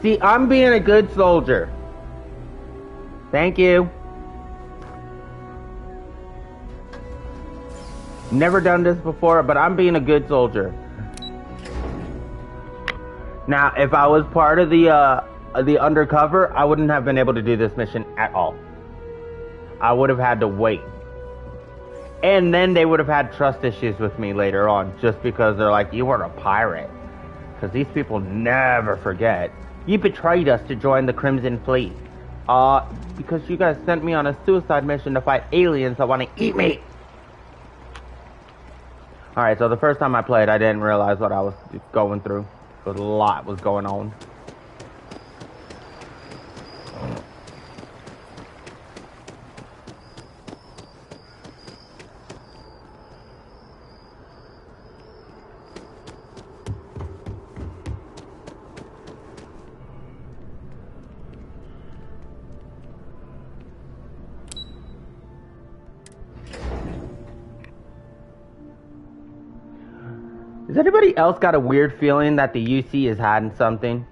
See, I'm being a good soldier. Thank you. Never done this before, but I'm being a good soldier. Now, if I was part of the undercover, I wouldn't have been able to do this mission at all. I would have had to wait. And then they would have had trust issues with me later on, just because they're like, you were a pirate. Because these people never forget. You betrayed us to join the Crimson Fleet. Because you guys sent me on a suicide mission to fight aliens that want to eat me. Alright, so the first time I played, I didn't realize what I was going through. A lot was going on. Has anybody else got a weird feeling that the UC is hiding something?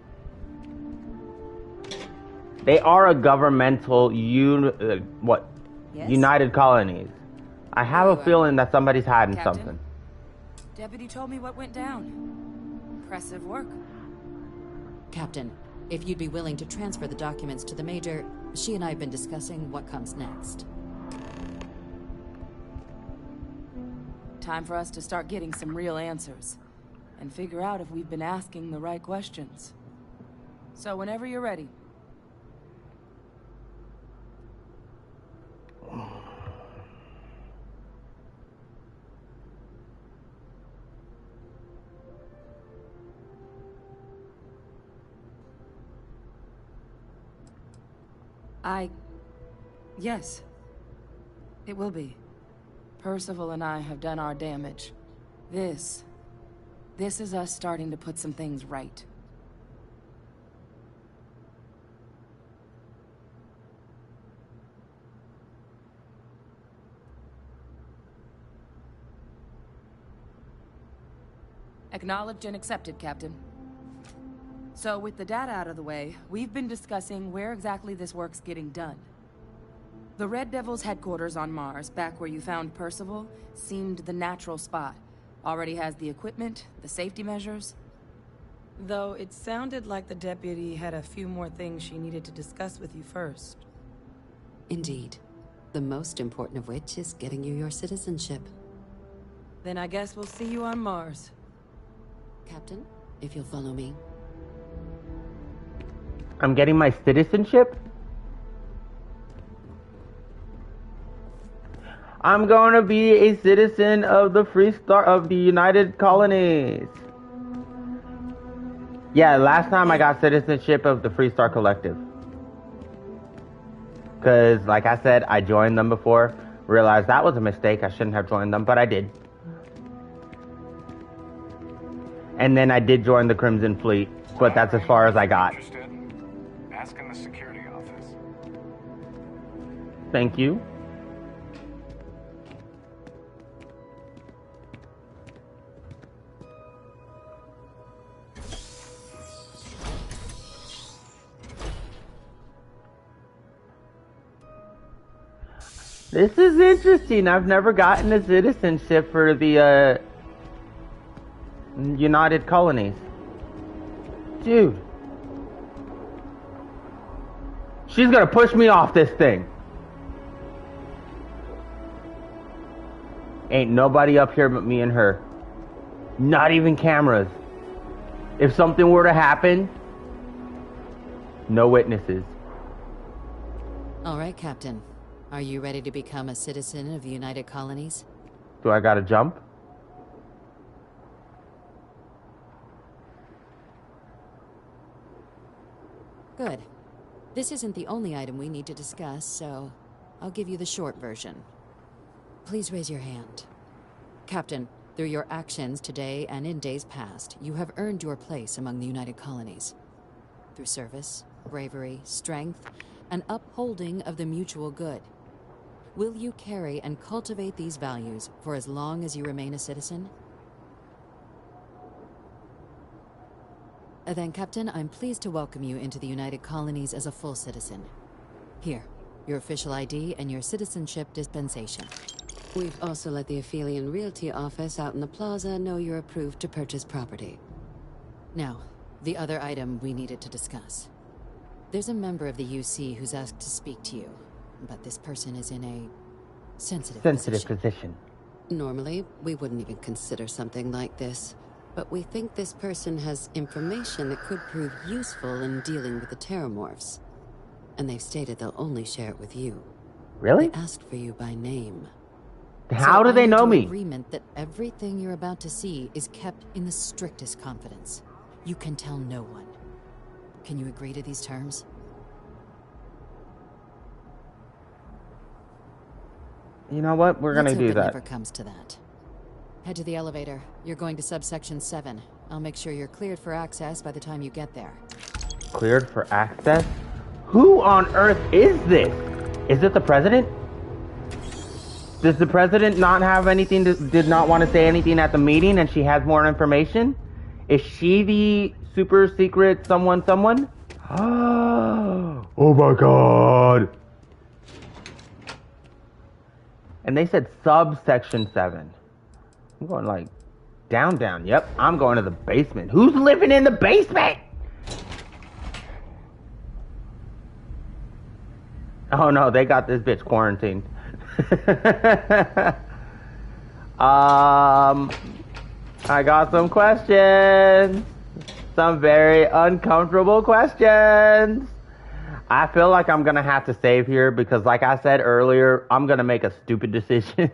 They are a governmental Yes? United Colonies. I have a feeling that somebody's hiding Captain? something. Deputy told me what went down. Impressive work. Captain, if you'd be willing to transfer the documents to the Major, she and I have been discussing what comes next. Time for us to start getting some real answers. And figure out if we've been asking the right questions. So whenever you're ready. Yes. It will be. Percival and I have done our damage. This is us starting to put some things right. Acknowledged and accepted, Captain. So with the data out of the way, we've been discussing where exactly this work's getting done. The Red Devil's headquarters on Mars, back where you found Percival, seemed the natural spot. Already has the equipment, the safety measures. Though it sounded like the deputy had a few more things she needed to discuss with you first. Indeed. The most important of which is getting you your citizenship. Then I guess we'll see you on Mars. Captain, if you'll follow me. I'm getting my citizenship? I'm going to be a citizen of the United Colonies. Yeah, last time I got citizenship of the Freestar Collective. Because, like I said, I joined them before. Realized that was a mistake. I shouldn't have joined them, but I did. And then I did join the Crimson Fleet, but that's as far as I got. Ask in the security office. Thank you. This is interesting. I've never gotten a citizenship for the United Colonies. Dude. She's gonna push me off this thing. Ain't nobody up here but me and her. Not even cameras. If something were to happen, no witnesses. All right, Captain. Are you ready to become a citizen of the United Colonies? Do I gotta jump? Good. This isn't the only item we need to discuss, so I'll give you the short version. Please raise your hand. Captain, through your actions today and in days past, you have earned your place among the United Colonies. Through service, bravery, strength, and upholding of the mutual good. Will you carry and cultivate these values for as long as you remain a citizen? Then, Captain, I'm pleased to welcome you into the United Colonies as a full citizen. Here, your official ID and your citizenship dispensation. We've also let the Aphelion Realty office out in the plaza know you're approved to purchase property. Now, the other item we needed to discuss. There's a member of the UC who's asked to speak to you, but this person is in a sensitive position. Normally, we wouldn't even consider something like this, but we think this person has information that could prove useful in dealing with the Terramorphs. And they've stated they'll only share it with you. Really? They asked for you by name. How do they know me? Agreement that everything you're about to see is kept in the strictest confidence. You can tell no one. Can you agree to these terms? You know what? We're gonna do that. Never comes to that. Head to the elevator. You're going to subsection 7. I'll make sure you're cleared for access by the time you get there. Cleared for access? Who on earth is this? Is it the president? Does the president not have anything did not want to say anything at the meeting and she has more information? Is she the super secret someone? Oh my god. And they said subsection 7. I'm going like down. Yep, I'm going to the basement. Who's living in the basement? Oh no, they got this bitch quarantined. I got some questions. Some very uncomfortable questions. I feel like I'm gonna have to save here because, like I said earlier, I'm gonna make a stupid decision.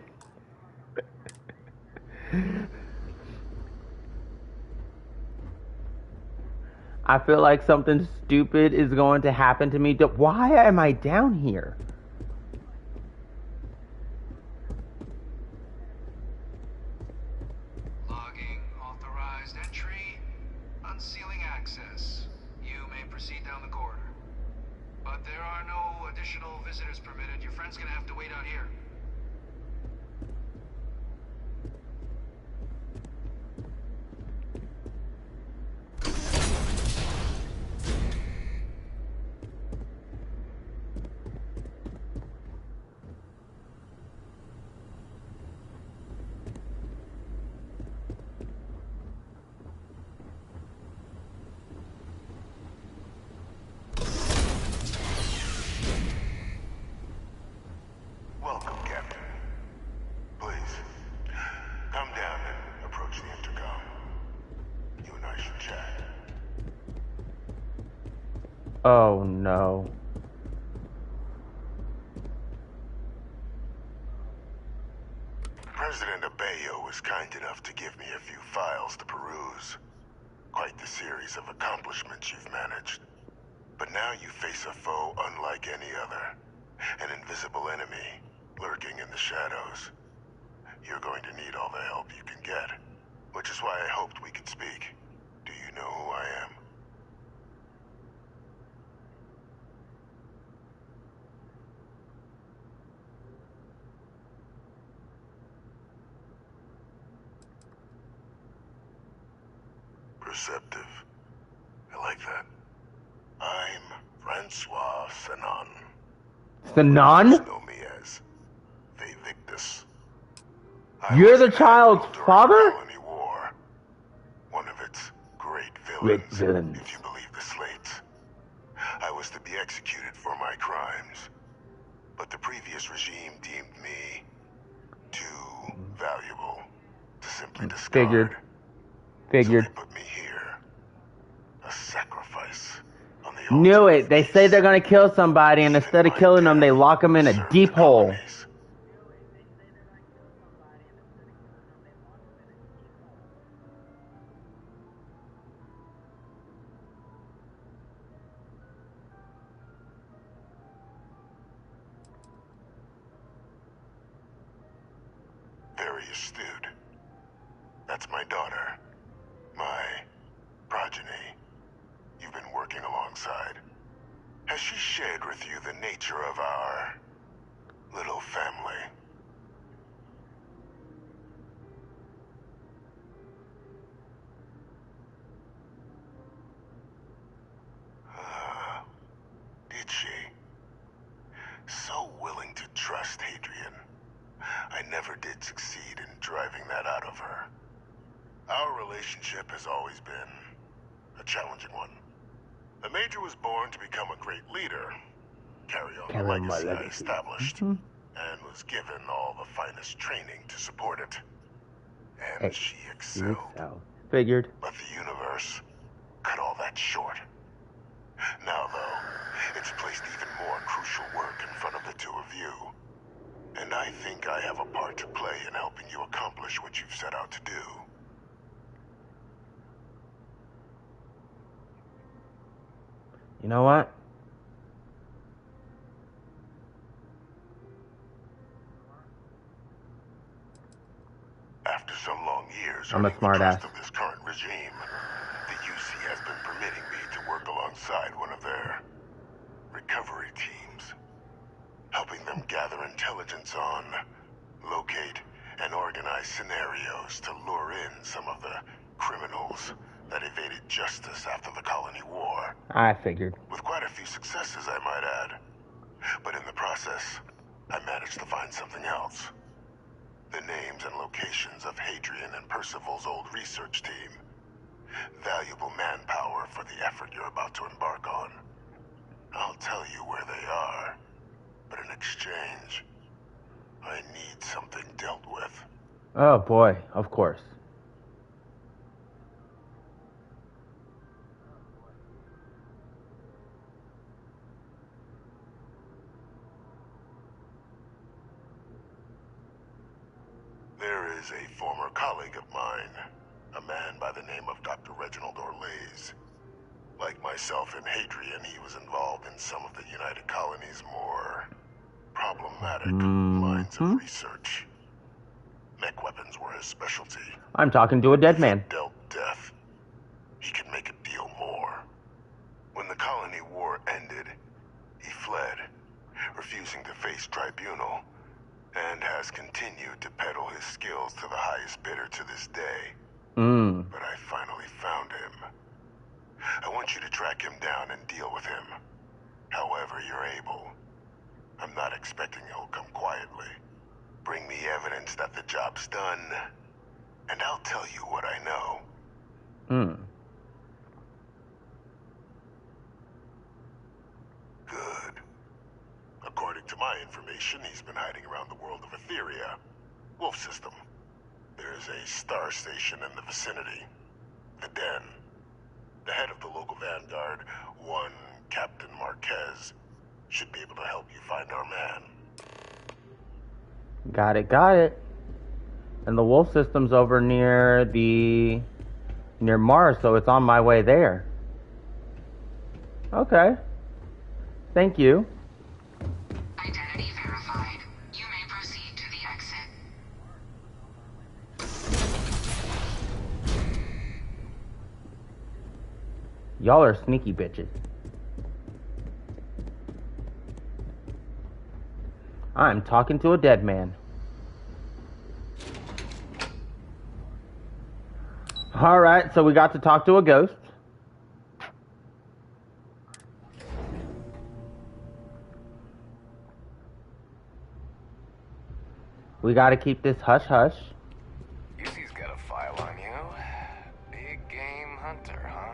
I feel like something stupid is going to happen to me. Why am I down here? Logging, authorized entry, unsealing access. You may proceed down the corridor. But there are no additional visitors permitted. Your friend's gonna have to wait out here. Oh no. President Abeyo was kind enough to give me a few files to peruse. Quite the series of accomplishments you've managed. But now you face a foe unlike any other. An invisible enemy, lurking in the shadows. You're going to need all the help you can get. Which is why I hoped we could speak. Do you know who I am? Perceptive. I like that. I'm Francois Sanon. Sanon? Know me as Victus. You're the child's father? War. One of its great villains, if you believe the slates. I was to be executed for my crimes. But the previous regime deemed me too valuable to simply discard. Figured. So they put me here. A sacrifice. Knew it. They say they're gonna kill somebody, and instead of killing them, they lock them in a deep hole. Very astute. That's my daughter. My progeny. You've been working alongside. Has she shared with you the nature of our little family? Did she? So willing to trust Hadrian. I never did succeed in driving that out of her. Our relationship has always been a challenging one. The Major was born to become a great leader, carry on the legacy I established, and was given all the finest training to support it. And she excelled. Figured. But the universe cut all that short. Now, though, it's placed even more crucial work in front of the two of you. And I think I have a part to play in helping you accomplish what you've set out to do. You know what? After some long years I'm a smartass. of this current regime, the UC has been permitting me to work alongside one of their recovery teams, helping them gather intelligence on, locate, and organize scenarios to lure in some of the criminals that evaded justice after the Colony War. I figured. With quite a few successes, I might add. But in the process, I managed to find something else. The names and locations of Hadrian and Percival's old research team. Valuable manpower for the effort you're about to embark on. I'll tell you where they are, but in exchange, I need something dealt with. Oh boy, of course. There is a former colleague of mine, a man by the name of Dr. Reginald Orlaise. Like myself and Hadrian, he was involved in some of the United Colony's more problematic lines of research. Mech weapons were his specialty. I'm talking to a dead man. Dealt death. He could make a deal more. When the Colony War ended, he fled, refusing to face tribunal, and has continued to peddle his skills to the highest bidder to this day. But I finally found him. I want you to track him down and deal with him. However you're able. I'm not expecting he'll come quietly. Bring me evidence that the job's done, and I'll tell you what I know. Good. According to my information, he's been hiding around the world of Etheria. Wolf system. There's a star station in the vicinity. The Den. The head of the local vanguard, one Captain Marquez should be able to help you find our man. Got it, got it. And the wolf system's over near Mars, so it's on my way there. Okay. Thank you. Identity verified. You may proceed to the exit. Y'all are sneaky bitches. I'm talking to a dead man. Alright, so we got to talk to a ghost. We gotta keep this hush-hush. Yuzi's got a file on you. Big game hunter, huh?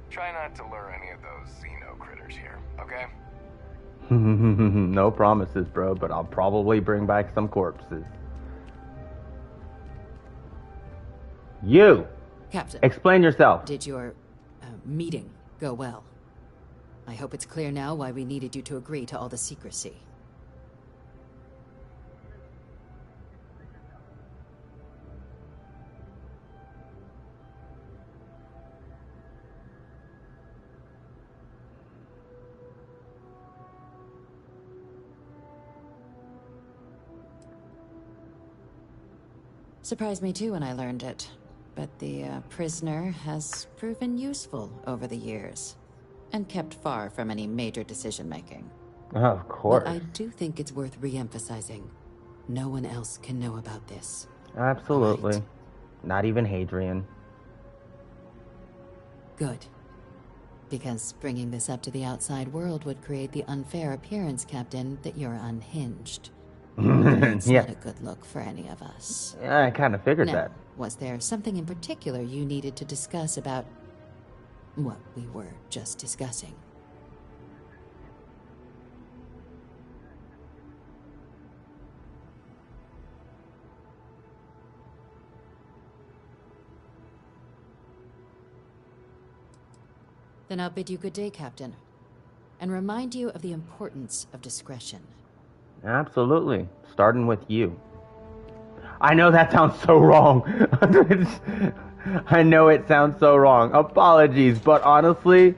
Try not to lure any of those Xeno critters here, okay? No promises, bro, but I'll probably bring back some corpses. You! Captain. Explain yourself. Did your meeting go well? I hope it's clear now why we needed you to agree to all the secrecy. Surprised me too when I learned it. But the prisoner has proven useful over the years, and kept far from any major decision-making. Of course. But I do think it's worth re-emphasizing. No one else can know about this. Absolutely. Right. Not even Hadrian. Good. Because bringing this up to the outside world would create the unfair appearance, Captain, that you're unhinged. It's not a good look for any of us. Yeah, I kind of figured that. Was there something in particular you needed to discuss about what we were just discussing? Then I'll bid you good day, Captain, and remind you of the importance of discretion. Absolutely. Starting with you. I know that sounds so wrong. I know it sounds so wrong. Apologies, but honestly,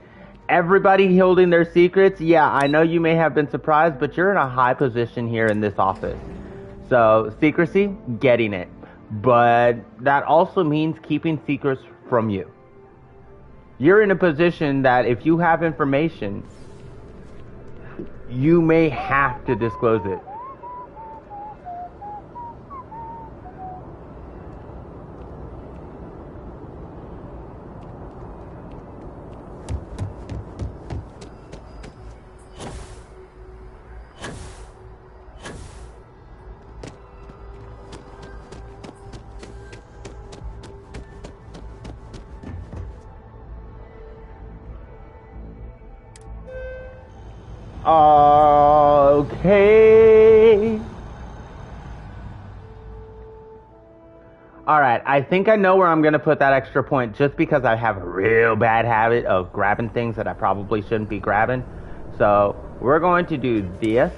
everybody holding their secrets, yeah, I know you may have been surprised, but you're in a high position here in this office. So, secrecy, getting it. But that also means keeping secrets from you. You're in a position that if you have information, you may have to disclose it. Okay. Alright, I think I know where I'm going to put that extra point just because I have a real bad habit of grabbing things that I probably shouldn't be grabbing. So, we're going to do this.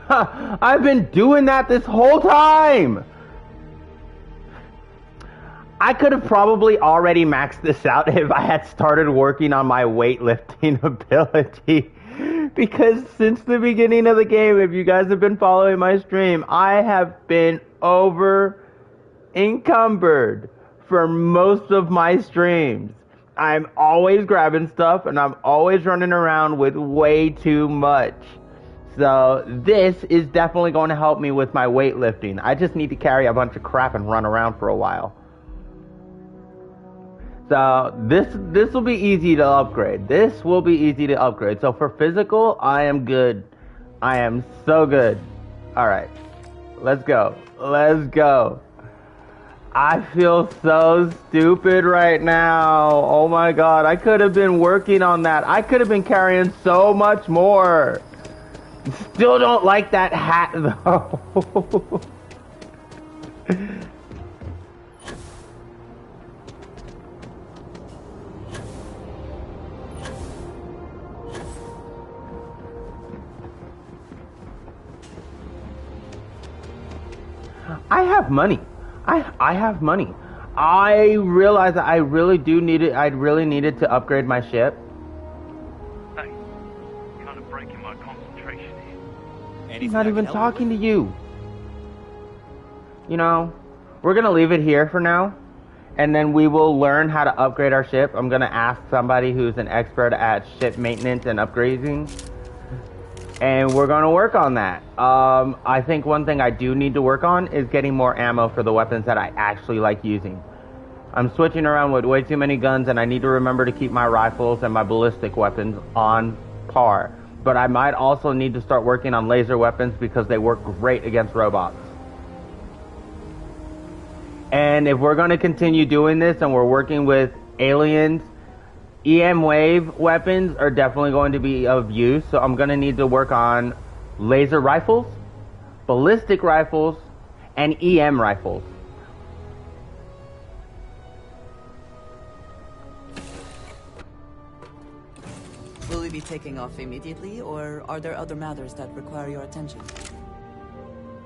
I've been doing that this whole time! I could have probably already maxed this out if I had started working on my weightlifting ability. Because since the beginning of the game, if you guys have been following my stream, I have been over encumbered for most of my streams. I'm always grabbing stuff and I'm always running around with way too much. So this is definitely going to help me with my weightlifting. I just need to carry a bunch of crap and run around for a while. So this will be easy to upgrade. This will be easy to upgrade. So for physical, I am good. I am so good. All right. Let's go. Let's go. I feel so stupid right now. Oh my god, I could have been working on that. I could have been carrying so much more. Still don't like that hat though. I have money. I have money. I realize that I really do need it. I really needed to upgrade my ship. Hey, kind of breaking my concentration here. He's not even talking to you. You know, we're gonna leave it here for now, and then we will learn how to upgrade our ship. I'm gonna ask somebody who's an expert at ship maintenance and upgrading. And we're going to work on that. I think one thing I do need to work on is getting more ammo for the weapons that I actually like using. I'm switching around with way too many guns, and I need to remember to keep my rifles and my ballistic weapons on par. But I might also need to start working on laser weapons because they work great against robots. And if we're going to continue doing this and we're working with aliens, EM wave weapons are definitely going to be of use, so I'm going to need to work on laser rifles, ballistic rifles, and EM rifles. Will we be taking off immediately, or are there other matters that require your attention?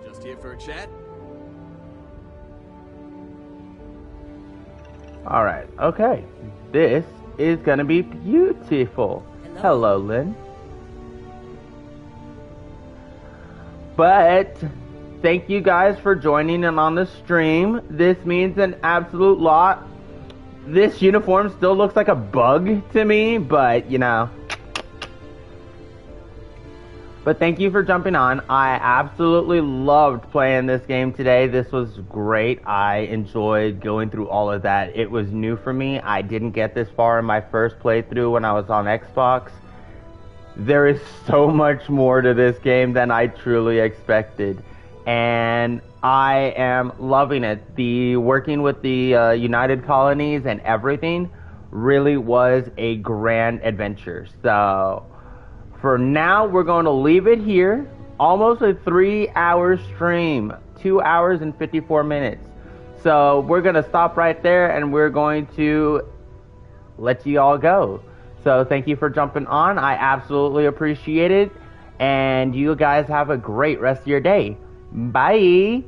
Just here for a chat? Alright, okay. This is gonna be beautiful. Hello, Lynn. But thank you guys for joining in on the stream. This means an absolute lot. This uniform still looks like a bug to me, but you know. But thank you for jumping on. I absolutely loved playing this game today. This was great. I enjoyed going through all of that. It was new for me. I didn't get this far in my first playthrough when I was on Xbox. There is so much more to this game than I truly expected. And I am loving it. The working with the United Colonies and everything really was a grand adventure. So for now, we're going to leave it here. Almost a 3-hour stream. 2 hours and 54 minutes. So we're going to stop right there and we're going to let you all go. So thank you for jumping on. I absolutely appreciate it. And you guys have a great rest of your day. Bye.